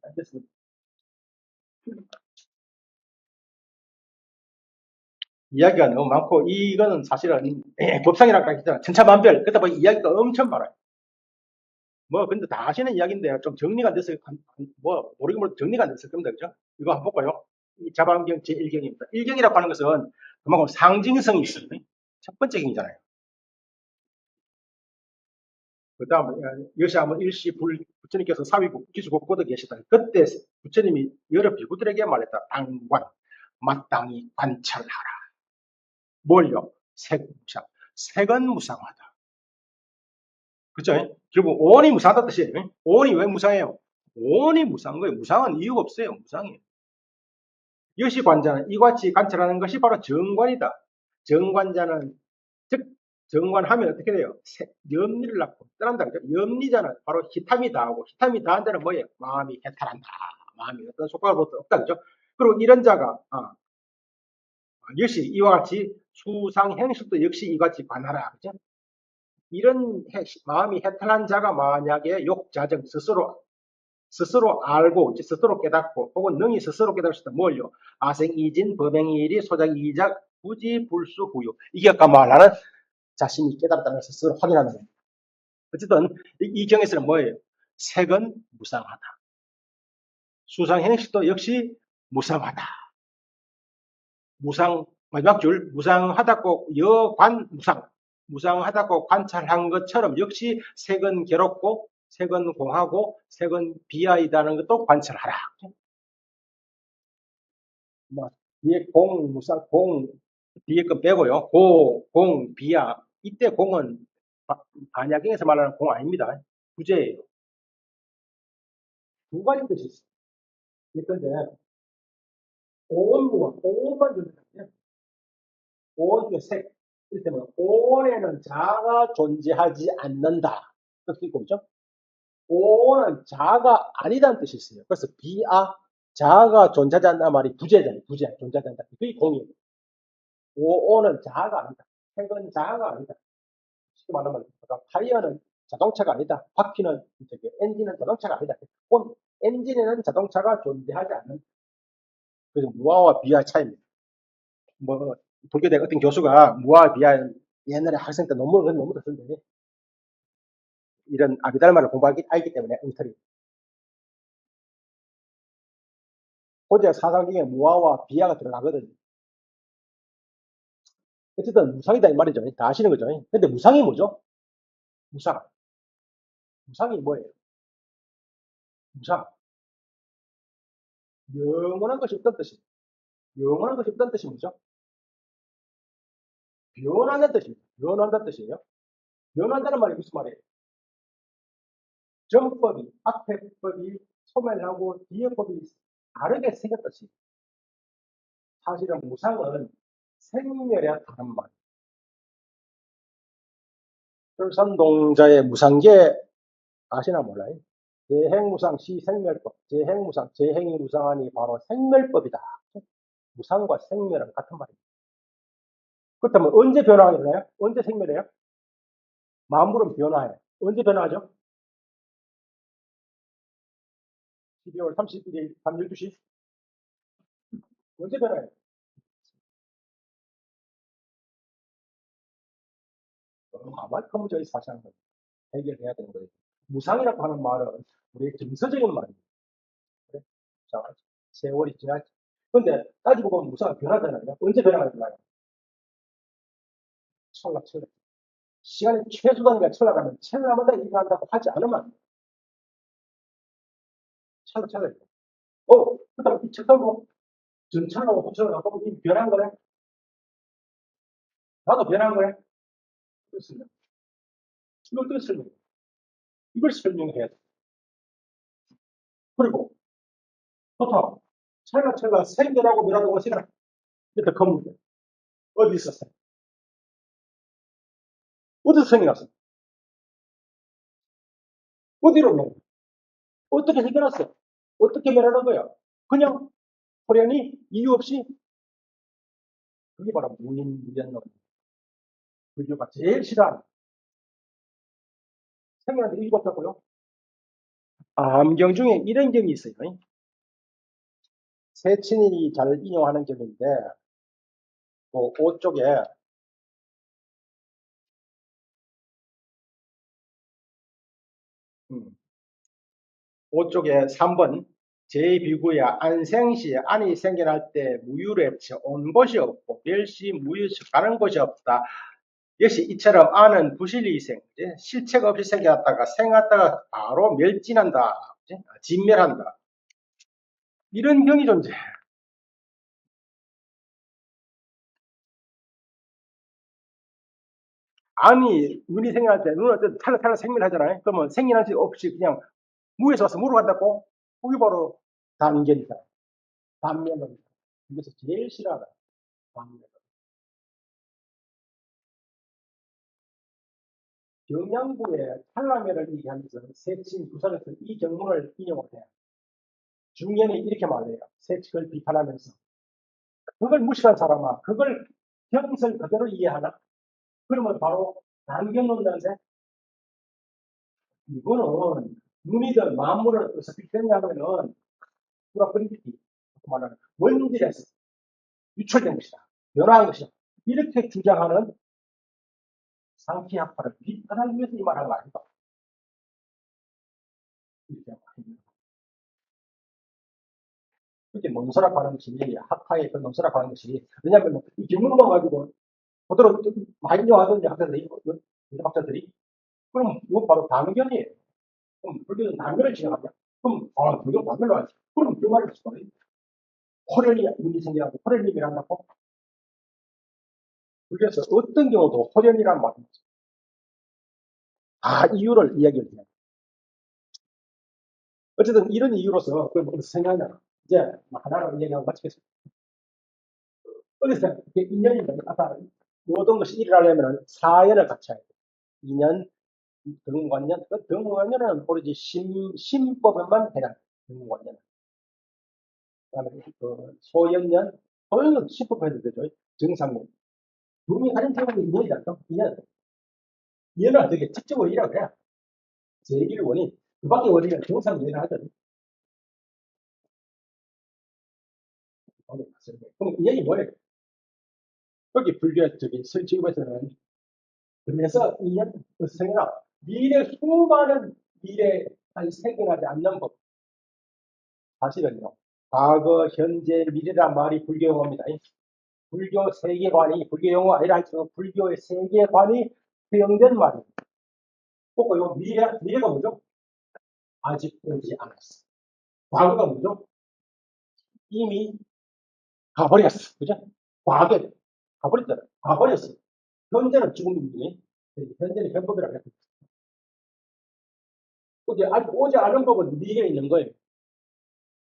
이야기가 너무 많고, 이거는 사실은, 법상이라고 하잖아요. 천차만별. 그러다 보니 이야기가 엄청 많아요. 뭐, 근데 다 아시는 이야기인데, 좀 정리가 안 돼서, 모르긴 모르 정리가 안 됐을 겁니다. 그죠? 이거 한번 볼까요? 이 자방경 제1경입니다. 1경이라고 하는 것은 그만큼 상징성이 있어요. 첫 번째 경이잖아요. 그 다음에 여시아무 일시 부처님께서 사위국 기수국고도 계시다. 그때 부처님이 여러 비구들에게 말했다. 당관, 마땅히 관찰하라. 뭘요? 색무상. 색은 무상하다. 그죠? 결국 오온이 무상하다 뜻이에요. 오온이 왜 무상해요? 오온이 무상한 거예요. 무상한 이유가 없어요. 무상이에요. 여시관자는 이같이 관찰하는 것이 바로 정관이다. 정관자는 즉 정관하면 어떻게 돼요? 염리를 낳고 떠난다. 그죠? 염리자는 바로 히탐이 다하고 히탐이 다한 자는 뭐예요? 마음이 해탈한다. 마음이 어떤 속박을 볼 수 없다. 그죠? 그리고 이런 자가 역시 이와 같이 수상 행식도 역시 이같이 관하라. 그죠? 이런 마음이 해탈한 자가 만약에 욕자정 스스로 알고 스스로 깨닫고 혹은 능히 스스로 깨달을 수 있다. 뭘요? 아생이진 범행이일이 소작이작 부지불수후유. 이게 아까 말하는 자신이 깨달았다는 것을 스스로 확인하는 거예요. 어쨌든 이 경에서는 뭐예요? 색은 무상하다. 수상행식도 역시 무상하다. 무상 마지막 줄 무상하다고 여관 무상 무상하다고 관찰한 것처럼 역시 색은 괴롭고 색은 공하고 색은 비하이다는 것도 관찰하라. 뭐 뒤에 공 무상 공 뒤에 거 빼고요. 공 비하 이때 공은 반야경에서 말하는 공 아닙니다. 부재예요. 두 가지 뜻이 있어요. 예컨대 오온만 존재하냐? 오온 중에 색. 이를테면 오온에는 자가 존재하지 않는다. 그렇게 있고 있죠? 오온은 자가 아니다는 뜻이 있어요. 그래서 비아 자가 존재하지 않는 말이 부재잖아요. 부재 존재하지 않는다. 그게 공이에요. 오온은 자가 아니다. 색은 자가 아니다. 쉽게 말하면 타이어는 자동차가 아니다. 바퀴는 엔진은 자동차가 아니다. 엔진에는 자동차가 존재하지 않는 그래서 무아와 비하 차이입니다. 뭐 도쿄대 어떤 교수가 무아 비하 옛날에 학생 때 논문을 썼는데 이런 아비달마를 알기 때문에 엉터리. 고대 사상 중에 무아와 비하가 들어가거든요. 어쨌든 무상이다 이 말이죠. 다 아시는 거죠. 근데 무상이 뭐죠? 무상. 무상이 뭐예요? 무상. 영원한 것이 없다는 뜻이에요. 영원한 것이 없다는 뜻이 뭐죠? 변하는 뜻입니다. 변한다는 뜻이에요. 변한다는 말이 무슨 말이에요? 전법이, 앞에 법이 소멸하고 뒤에 법이 다르게 생겼듯이 사실은 무상은 생멸의 다른 말. 출산동자의 무상계 아시나 몰라요? 재행무상 시생멸법. 재행무상, 재행이 무상하니 바로 생멸법이다. 무상과 생멸은 같은 말입니다. 그렇다면 언제 변화가 일어나요? 언제 생멸해요? 만물은 변화해. 언제 변화하죠? 12월 31일 밤 12시? 언제 변화해요? 그만큼 저희 사상을 해결해야 되는 거예요. 무상이라고 하는 말은 우리의 정서적인 말입니다. 그래? 자, 세월이 지나지. 근데 따지고 보면 무상은 변하잖아요. 언제 변화가 일어나요? 찰나찰나. 시간이 최소단위가 찰나가면 찰나마다 일어난다고 하지 않으면 안 돼. 찰나찰나. 그다음 이 책하고 전찰하고 후찰하고 이 변한 거네. 나도 변한 거네. 그렇습니다. 이걸 어떻게 설명해? 이걸 설명해야 돼. 그리고 보통 찰나찰나 생겨나고 변하고 시간 이때 건물에 어디 있었어요? 어디서 생겨났어요? 어디로 변해? 어떻게 생겨났어? 어떻게 변하는 거야? 그냥 호련히 이유 없이 그게 바로 무인무변론. 불교가 제일 싫어하는 생겨나는 이유가 없다고요? 암경 중에 이런 경이 있어요. 세친인이 잘 인용하는 경인데 그 쪽에 5쪽에 3번 제2비구야 안생시 안이 생겨날 때 무유랩치 온 곳이 없고 멸시 무유치 가는 곳이 없다. 역시 이처럼 안은 부실이생 실체가 없이 생겨났다가 생겼다가 바로 멸진한다. 진멸한다. 이런 경이 존재해. 안이 눈이 생겨날 때 눈은 어쨌든 탈탈 생멸하잖아요. 그러면 생겨날 수 없이 그냥 무에서 와서 무로 간다고? 그게 바로 단견이다. 단면은 이것을 제일 싫어하다. 단면. 경양부의 탈라면을 얘기하면서 세친 부산에서 이 경문을 인용을 해요. 중년이 이렇게 말해요. 세칙을 비판하면서. 그걸 무시한 사람아, 그걸 경설 그대로 이해하나? 그러면 바로 단견론자인데, 이거는 눈이든 만물을 어떻게 됐냐면은, 프로퍼리티, 말하는 원질에서 유출된 것이다. 변화한 것이다. 이렇게 주장하는 상키학파를 비판하기 위해서 이 말한 거 아닌가? 이렇게 말합니다. 그게 논설학 하는 것이, 학파의 그 논설학 하는 것이, 왜냐하면 이 경문만 가지고, 그대로 많이 인용하던지 학자들이, 학자들이, 그럼 이거 바로 단견이에요. 그럼 불교는 단견을 지향하냐? 그럼, 불교 단견로 하지. 그럼 그 말이 무슨 말이에요? 호련이 눈이 생겨나고 호련이 일어난다고? 불교에서 어떤 경우도 호련이라는 말입니다. 이유를 이야기를 해요. 어쨌든 이런 이유로서 그걸 어디서 생각하냐. 이제 하나로 이야기하고 마치겠습니다. 어디서 인연인데, 아까 모든 것이 일어나려면 사연을 갖춰야 돼요. 인연, 등관년, 그 등관년은 오로지 심법에만 해당해요. 등관년. 그 다음에 소연년, 소연은 심법해도 되죠. 정상년. 둘이 가진 상황이 인연이잖죠. 인연. 인연은 어떻게 직접 원인이라고 해요. 제1 원인. 그 밖에 원인은 정상연이라 하죠. 그럼 인연이 뭐예요? 여기 불교 설치급에서는 그래서 인연, 생각, 미래 수많은 미래 아니 생겨나지 않는 법. 사실은요. 과거, 현재, 미래란 말이 불교 용어입니다. 불교 세계관이 불교 용어 아니라 할지라도 불교의 세계관이 수용된 말입니다. 그리고 요 미래가 뭐죠? 아직 오지 않았어. 과거가 뭐죠? 이미 가버렸어. 그죠? 과거에 가버렸잖아요. 가버렸어. 현재는 지금 문제. 현재는 현법이라고 했죠. 근데 아직 오지 않은 법은 미래에 있는 거예요.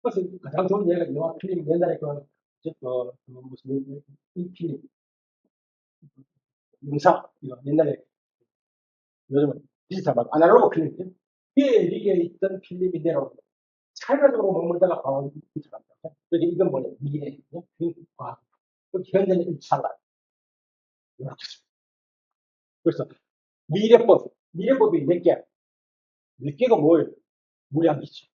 그래서 가장 좋은 예가 영화 필름 옛날에 무슨, 이 필름, 영상, 이거 옛날에, 요즘은 디지털 말고 아날로그 필름이죠. 이게 있던 필름이 내려오는 거예요. 차례적으로 머물다가 과학이 비춰갑니다. 그래서 이건 뭐냐, 미래거든요. 과학. 현재는 일찰나. 이렇게. 그래서 미래법이 몇 개가 뭐예요? 무량이죠.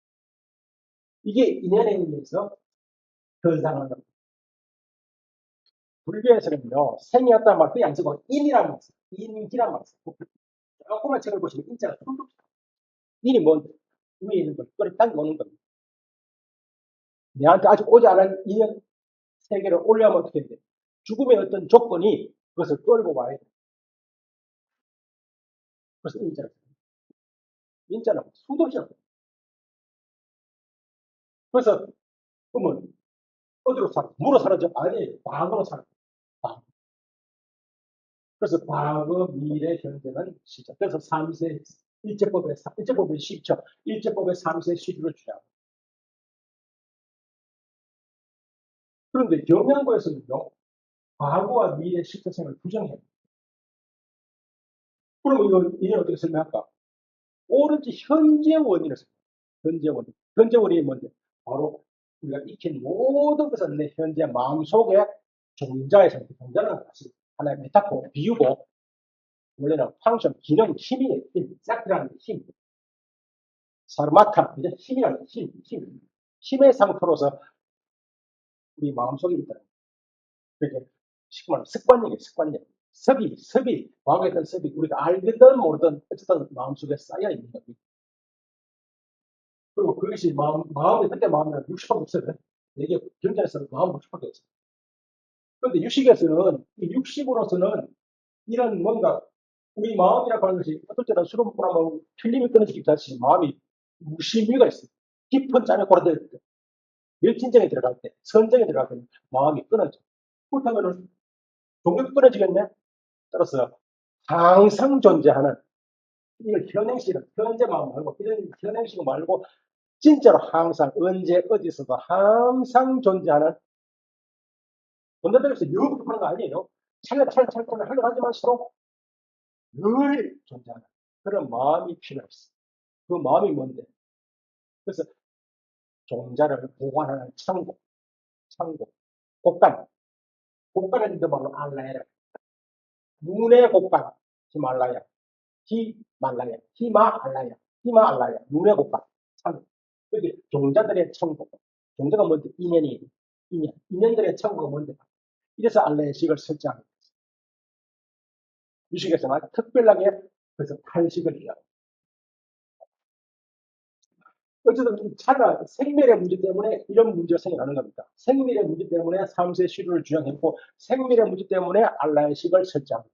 이게 인연에 의해서 현상을 합니다. 불교에서는요, 생이었다는 말, 그냥 안 쓰고, 인이란 말 써요. 인기란 말 써요. 조그만 책을 보시면 인자가 손톱. 인이 뭔데? 위에 있는 걸 끌어당겨 오는 겁니다. 내한테 아직 오지 않은 인연 세계를 올려면 어떻게 해야 돼? 죽음의 어떤 조건이 그것을 끌고 와야 돼. 그래서 인자는 수도 없이 없어요. 그래서, 그러면, 어디로 살아? 물로 살아죠? 아니, 과거로 살아. 과거. 그래서 과거, 미래, 현재는 시작. 그래서 3세, 일제법에 10초, 일제법에 3세 시주를 주장. 그런데 경양고에서는요, 과거와 미래 실제성을 부정해요. 그럼 이걸 어떻게 설명할까? 오로지 현재 원인을 설명. 현재 원인. 현재 원인이 뭔데? 바로 우리가 익힌 모든 것은 내 현재 마음속에 종자의 상태, 종자는 사실 하나의 메타포, 비유고, 원래는 펑션, 기능, 힘이에요. 힘, 싹이라는 힘. 사르마타, 이제 힘이라는 힘. 힘의 상태로서 우리 마음속에 있다. 그게 쉽게 말하면 습관력. 습이, 과거에 있던 습이 우리가 알든 모르든 어쨌든 마음속에 쌓여 있는 겁니다. 그리고 그것이 마음이 그때 마음이 60밖에 없어요. 이게 경전에서는 마음 60밖에 없어요. 그런데 유식에서는, 이 육식으로서는 이런 뭔가, 우리 마음이라고 하는 것이 어떨 때는 술을 먹고 나면 필름이 끊어지기도 하지, 마음이 무심위가 있어요. 깊은 짬에 골아들 때, 멸진정에 들어갈 때, 선정에 들어갈 때 마음이 끊어져. 그렇다면은 종교도 끊어지겠네? 따라서 항상 존재하는, 이걸 현재 마음 말고, 이런 현행식 말고, 진짜로 항상, 언제, 어디서도 항상 존재하는, 본다들에서 영 급하는 거 아니에요. 찰나찰나 흘러가지만서도 늘 존재하는 그런 마음이 필요했어. 그 마음이 뭔데? 그래서 종자를 보관하는 창고, 곡간. 곡간은 인도말로 알라야라. 눈의 곡간, 히말라야. 히말라야. 히마알라야. 히마알라야. 눈의 곡간. 창고. 그게 종자들의 창고. 종자가 뭔데? 인연들의 창고가 뭔데? 이래서 알라야식을 설정합니다. 유식에서는 특별하게 그래서 탄식을 해요. 어쨌든 생명의 문제 때문에 이런 문제가 생겨나는 겁니다. 생명의 문제 때문에 3세 시류를 주장했고, 생명의 문제 때문에 알라의 식을 설정합니다.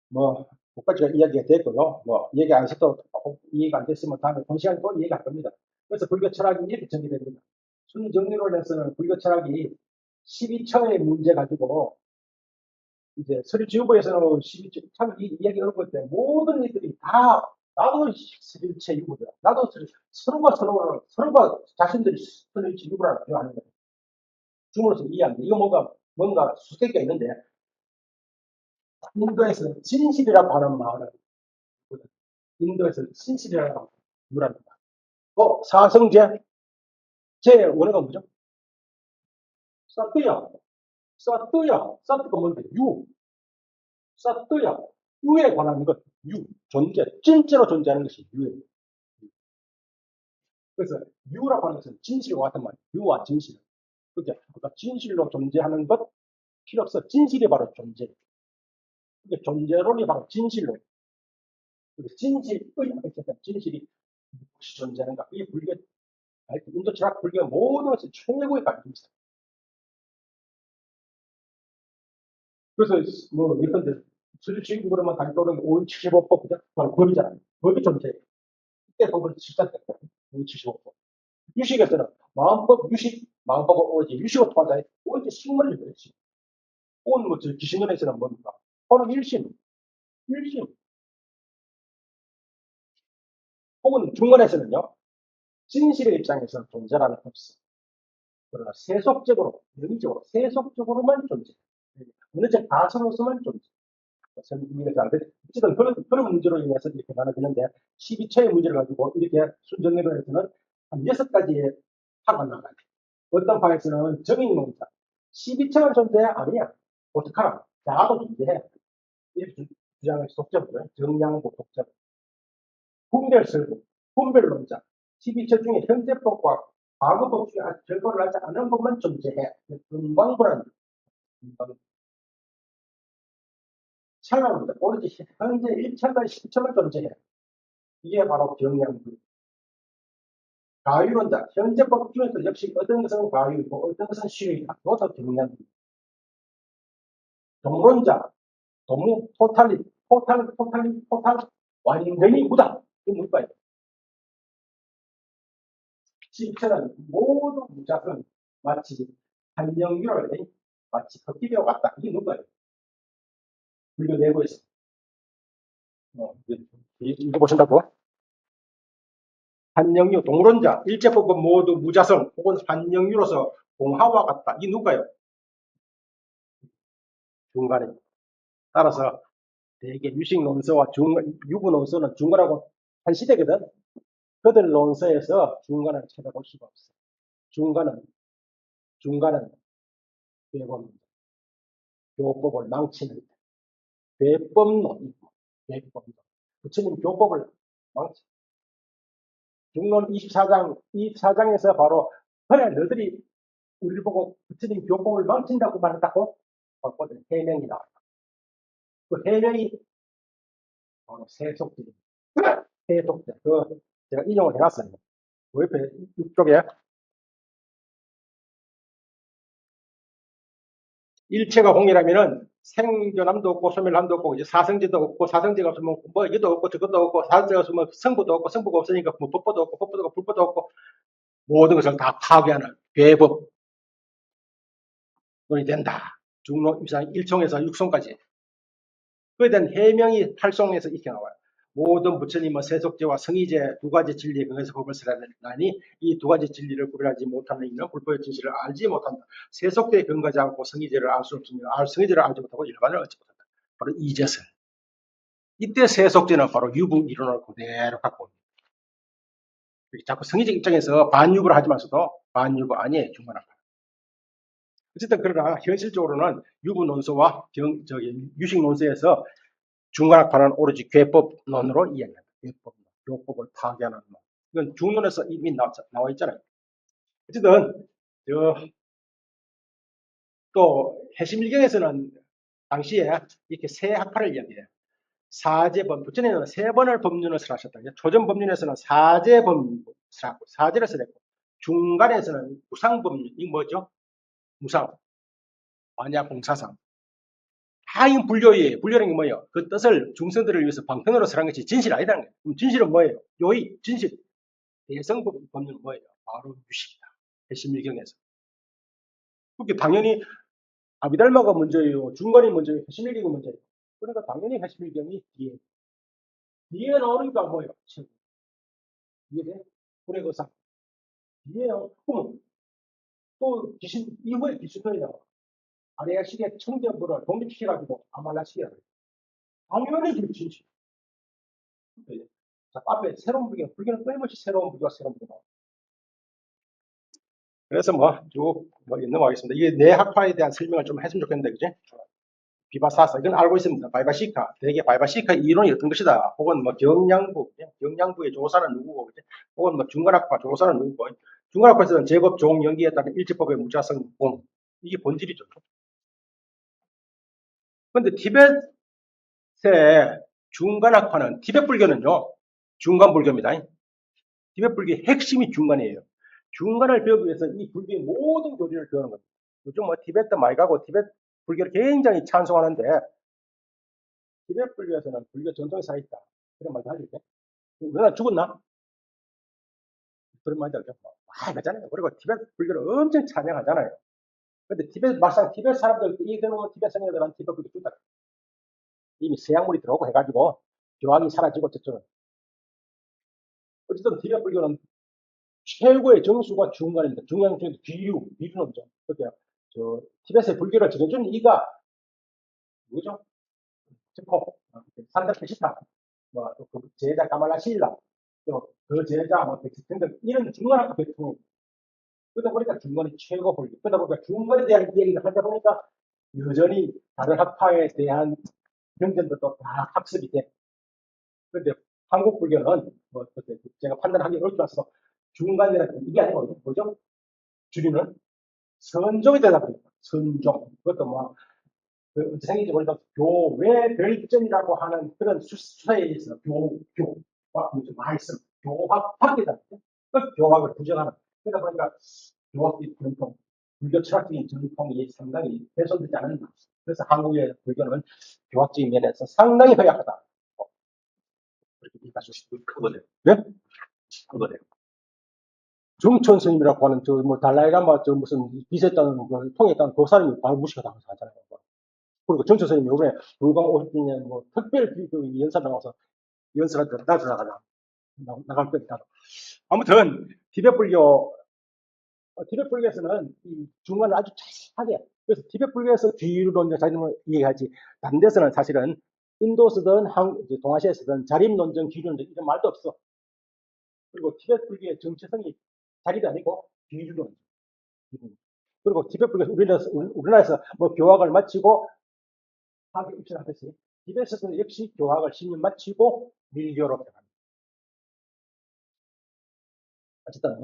뭐, 끝까지 이야기가 됐고요. 뭐, 얘기 안 했어도 이해가 안 됐으면 다음에 본 시간에 또 얘기할 겁니다. 그래서 불교 철학이 이렇게 정리됩니다. 순정리론에서는 불교 철학이 12처의 문제 가지고, 이제 서류지우부에서는 12처, 참 이 이야기 어려울 때 모든 일들이 다, 나도 11처 유부다. 나도 서로가 자신들이 서류지우부라는 표현하는 거예요. 중으로서 이해합니다. 이거 뭔가 수색가 있는데, 인도에서는 진실이라고 하는 말을, 인도에서 진실이라고 말합니다. 사성제, 제 원어가 뭐죠? 사뚜야. 사뚜가 뭔데? 사뚜야. 유에 관한 것, 존재. 진짜로 존재하는 것이 유예요. 그래서 유라고 하는 것은 진실과 같은 말이에요. 유와 진실. 그러니까 진실로 존재하는 것, 필요 없어. 진실이 바로 존재. 그러니까 존재론이 바로 진실론. 진실이 무엇이 존재하는가? 이게 인도 철학 불교 모든 것이 최고의 관점이다. 그래서 뭐 예컨대 수주주의 그러면 다시 떠오르는 575법 그죠? 바로 법이잖아요. 법이 존재해요. 그때 법은 실천됐고 575법. 유식에서는 마음법은 오직 유식을 통한다. 오직 식물을 그랬지. 기신론에서는 뭡니까? 혹은 일심. 혹은 중간에서는요. 진실의 입장에서 존재라는 없어. 그러나 세속적으로, 영의적으로, 세속적으로만 존재. 어느 쪽 가설로서만 존재. 전 이해가 잘 되죠. 어쨌든 그런 문제로 인해서 이렇게 나눠지는데, 12처의 문제를 가지고 이렇게 순정리론에서는 한 6가지의 파가 나가요. 어떤 파에서는 정의논자. 12처가 존재 아니야. 어떡하라. 자아도 존재해. 이렇게 주장을 속적으로 정량보 독적. 분별설부, 분별론자. 12처 중에 현재법과 과거법 중에 아직 결과를 하지 않은 것만 존재해. 금광불안. 찰나론자. 오로지 현재 1차가 10처만 존재해. 이게 바로 정량부. 가유론자. 현재법 중에서 역시 어떤 것은 가유이고 어떤 것은 실유이다. 그것도 정량부. 동론자. 도무, 토탈, 완전히 무다. 이 뭘까요? 12처는 모든 무작은 마치 한영유를 마치 걷기배와 같다. 이게 뭘까요? 불교 내부에서. 이거 보신다고? 한영유, 동론자, 일체법은 모두 무자성 혹은 한영유로서 공하와 같다. 이게 누가요? 중간에. 따라서 대개 유식 논서와 유부 논서는 중간하고 한 시대거든. 그들 논서에서 중간을 찾아볼 수가 없어. 중간은 괴범, 교법을 망치는 괴법론, 괴법론. 부처님 교법을 망치. 중론 24장에서 바로 그래 너희들이 우리를 보고 부처님 교법을 망친다고 말했다고 거기에 해명이 나와요. 그 해명이 바로 세속들입니다. 세속들. 제가 인용을 해놨어요. 그 옆에 이쪽에 일체가 공이라면은 생존함도 없고 소멸함도 없고 이제 사성제도 없고 사성제가 없으면 뭐 이것도 없고 저것도 없고 사성제가 없으면 성부도 없고 성부가 없으니까 뭐 법보도 없고 법보도 없고 불법도 없고 모든 것을 다 파괴하는 괴법 논이 된다. 중론 입상 1총에서 6송까지. 그에 대한 해명이 8송에서 이렇게 나와요. 모든 부처님은 세속제와 성의제 두 가지 진리에 근거해서 법을 쓰라니 이 두 가지 진리를 구별하지 못하는 이는 불법의 진실을 알지 못한다. 세속제에 근거하지 않고 성의제를 알 수 없으며 성의제를 알지 못하고 일반을 얻지 못한다. 바로 이제설. 이때 세속제는 바로 유부 이론을 그대로 갖고 옵니다. 자꾸 성의적 입장에서 반유부를 하지 마셔도 반유부 아니에요. 중간학파. 어쨌든 그러나 현실적으로는 유부 논서와 유식 논서에서 중간학파는 오로지 괴법론으로 이야기합니다. 괴법론, 교법을 파괴하는 론. 이건 중론에서 이미 나와 있잖아요. 어쨌든 또 해심일경에서는 당시에 이렇게 세 학파를 이야기해요. 사제법, 부처님은 세 번을 법륜을 설하셨다. 초전 법륜에서는 사제법륜을 설하고 사제를 설했고 중간에서는 무상법륜, 이 뭐죠? 무상, 완야공사상. 하인 불교의 불교라는 게 뭐예요? 그 뜻을 중생들을 위해서 방편으로 설한 것이 진실 아니라는 거예요. 그럼 진실은 뭐예요? 요의 진실. 대성법륜은 뭐예요? 바로 유식이다. 해심일경에서. 그렇게 당연히 아비달마가 먼저예요. 중간이 먼저예요. 해심일경이 먼저예요. 그러니까 당연히 해심일경이 뒤에 나오니까 뭐예요? 최고. 이해돼? 불의 거상. 뒤에 나오고 또 이후에 기준론이 나와. 아레아식의 청정부를 독립시켜가지고 아말라시키라고 해요. 당연히 그 진실. 자, 앞에 새로운 불교는 끊임없이 새로운 불교가 나와. 그래서 쭉 넘어가겠습니다. 이게 내 학파에 대한 설명을 좀 했으면 좋겠는데, 그지? 비바사사, 이건 알고 있습니다. 바이바시카, 대개 바이바시카 이론이 어떤 것이다. 혹은 경량부의 조사는 누구고, 그지? 혹은 중간학파 조사는 누구고. 중간학파에서는 제법 종연기에 따른 일체법의 무자성 공. 이게 본질이죠. 근데 티벳의 중간학파는, 티벳 불교는요, 중간불교입니다. 티벳 불교의 핵심이 중간이에요. 중간을 배우기 위해서 이 불교의 모든 교리를 배우는 겁니다. 요즘 티벳도 많이 가고 티벳 불교를 굉장히 찬송하는데 티벳 불교에서는 불교 전통이 살아있다. 그런 말도 하죠. 우리나라 죽었나? 그런 말도 하죠. 많이 가잖아요. 그리고 티벳 불교를 엄청 찬양하잖아요. 근데 막상 티벳 사람들, 이 들어오면 티벳 성녀들은 티벳 불교 죽다. 이미 서양물이 들어오고 해가지고 교황이 사라지고 저쪽은. 어쨌든 티벳 불교는 최고의 정수가 중간입니다. 중간 중에도 뒤류는 없죠. 그렇게 티베트의 불교를 지켜준 이가 뭐죠? 특호, 산다페시타, 그 제자 가말라실라, 그 제자 등등 이런 중간학교 계통이 그러다 보니까 중간이 최고 불교. 그러다 보니까 중간에 대한 이야기를 하다 보니까 여전히 다른 학파에 대한 경전들도 다 학습이 돼. 그런데 한국 불교는 제가 판단하기 어렵지 않아서 중간이라는 이게 아니고 뭐죠? 주류는 선종이 되다 보니까 선종 그것도 그 생기지 보니까 교회 별전이라고 하는 그런 수사에 있어 교와 말씀 교학 학이다. 그 교학을 부정하는 그러다 보니까 교학의 전통 불교 철학적인 전통이 상당히 훼손되지 않았나. 그래서 한국의 불교는 교학적인 면에서 상당히 허약하다. 그렇게 비판할 수 있습니다. 그거네요. 네? 그거네요. 정천 스님이라고 하는 달라이라마 무슨 빚했다는 통했다는 그 사람이 바로 무시하다고 하잖아요. 그리고 정천 스님이 이번에 불광 50주년 특별 연사 나와서 연설한테 나갈 거니까. 아무튼 티베트 불교에서는 이 중간을 아주 자세하게 그래서 티베트 불교에서 뒤론적 자립론을 이해하지 다른 데서는 사실은 인도서든 동아시아에서든 자립론정, 뒤론적 이런 말도 없어. 그리고 티베트 불교의 정체성이 자립이 아니고 뒤론. 그리고 티베트 불교에서 우리나라에서 교학을 마치고 학교 입신하듯이 티베트에서는 역시 교학을 10년 마치고 밀교로 들어갑니다. 어쨌든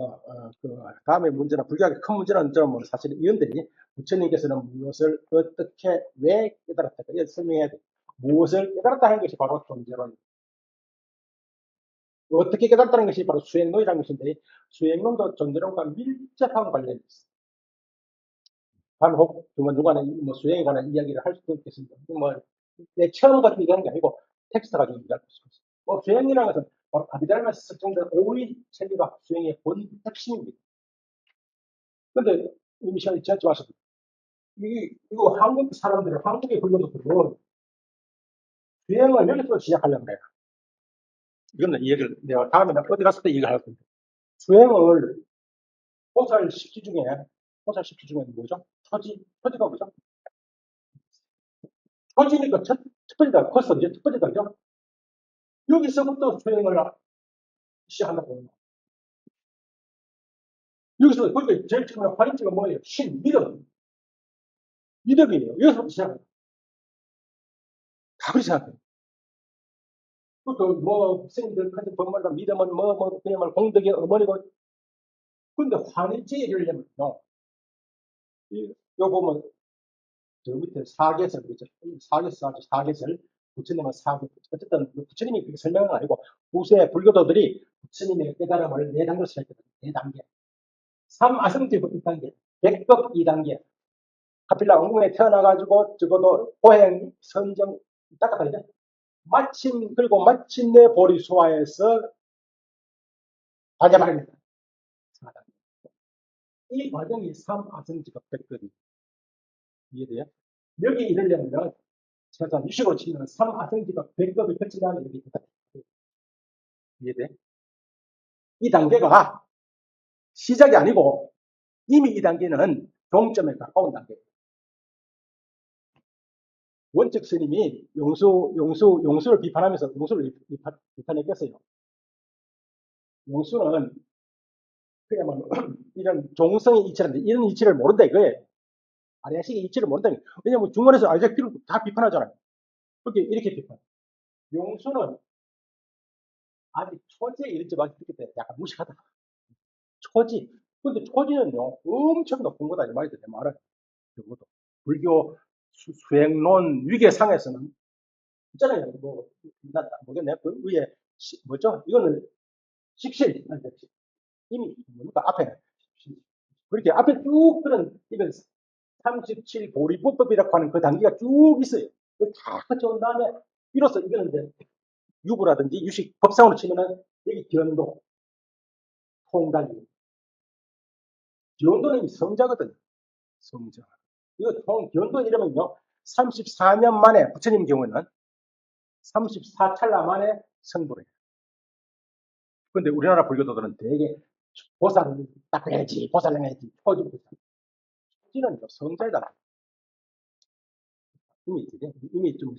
그 다음에 문제는 불교학의 큰 문제는 사실 이원들이 부처님께서는 무엇을 어떻게 왜 깨달았다 설명해야 돼. 무엇을 깨달았다 하는 것이 바로 존재론입니다. 어떻게 깨달았다는 것이 바로 수행론이라는 것인데 수행론도 존재론과 밀접한 관련이 있습니다. 다음에 혹 중간중간에 수행에 관한 이야기를 할 수도 있겠습니다. 내 체험 가지고 얘기하는 게 아니고 텍스트 가지고 얘기할 수 있습니다. 수행이라는 것은 바로 아비달마에서 설정된 5위 체계가 수행의 본 핵심입니다. 근데 이미 시간이 지났지 마시고 이거 한국 사람들은 한국의 불교도들은 수행을 여기서 시작하려고 해요. 이거는 이 얘기를 내가 다음에 어디 갔을 때 얘기할 건데 수행을 보살 10지 중에 뭐죠? 처지가 뭐죠? 처지니까 첫 번째다 커서 이제 첫 번째다죠. 여기서부터 수행을 시작한다고 합니다. 여기서 그러니까 제일 처음에 화인지가 뭐예요? 믿음이에요. 여기서부터 시작합니다. 다 그렇게 생각해요. 선생님들 같은 법말로 믿음은 그야말로 공덕의 어머니고 근데 화인지 얘기를 하면요. 요 보면 저 밑에 사계설 그죠? 사계설 부처님은 어쨌든 부처님이 그렇게 설명은 아니고 후세 불교도들이 부처님의 깨달음을 4단계로 설명해요. 4단계. 3아성지 1단계, 백법 2단계. 카필라 왕궁에 태어나가지고 적어도 호행, 선정 딱딱하죠. 그리고 마침내 보리수화에서 관자발입니다. 이 과정이 3아성지급 백법이 이해돼요? 여기 이르려면 최소한 유식으로 치면 3아성지급 백법을 거치다는 여기 있다. 이해돼? 이 단계가 시작이 아니고 이미 이 단계는 종점에 가까운 단계예요. 원적 스님이 용수를 비판하면서 용수를 비판했겠어요. 용수는 그야말로 이런 종성의 이치라는데 이런 이치를 모른다 이거예요. 아리아식의 이치를 모른다. 왜냐면 중간에서 아리아식을 다 비판하잖아요. 이렇게 비판. 용수는 아직 초지에 이르지 못했기 때문에 약간 무식하다. 초지. 근데 초지는요 엄청 높은 거다 이 말이죠. 내 말은. 적어도 불교 수행론 위계상에서는 있잖아요. 모르겠네. 그 위에 뭐죠? 이거는 식실. 이미 뭡니까 앞에 그렇게 앞에 쭉 그런 이건 37 보리법법이라고 하는 그 단계가 쭉 있어요. 다 거쳐온 다음에 비로소 이거는 이제 유부라든지 유식 법상으로 치면은 여기 견도 통단위 견도는 이미 성자거든요. 성자. 이거 견도 이러면요 34년 만에 부처님 경우는 34찰나 만에 성불해요. 그런데 우리나라 불교도들은 되게 보살을 닦아야지, 보살을 해야지. 초지는 성자이다. 이미 좀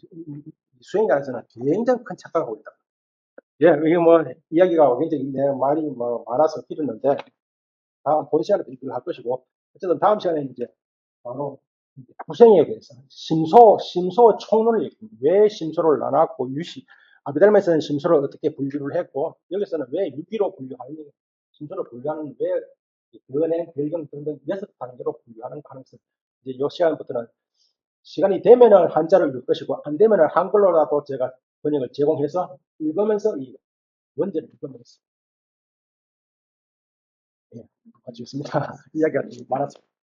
수행자에서는 굉장히 큰 착각을 하고 있다. 예, 이게 뭐 이야기가 굉장히 내 말이 뭐 많아서 길었는데 다음 본 시간에 얘기를 할 것이고 어쨌든 다음 시간에 이제 바로 구생에 대해서 심소 총론을 얘기합니다. 왜 심소를 나눴고 아비달마에서는 심소를 어떻게 분류를 했고 여기서는 왜 유기로 분류하는 심소를 분류하는 왜 변행, 결경 등등 6단계로 분류하는 가능성. 이제 이 시간부터는 시간이 되면은 한자를 읽을 것이고 안 되면은 한글로라도 제가 번역을 제공해서 읽으면서 이 원제를 읽으면서 예, 마치겠습니다. 이야기가 좀 많았습니다.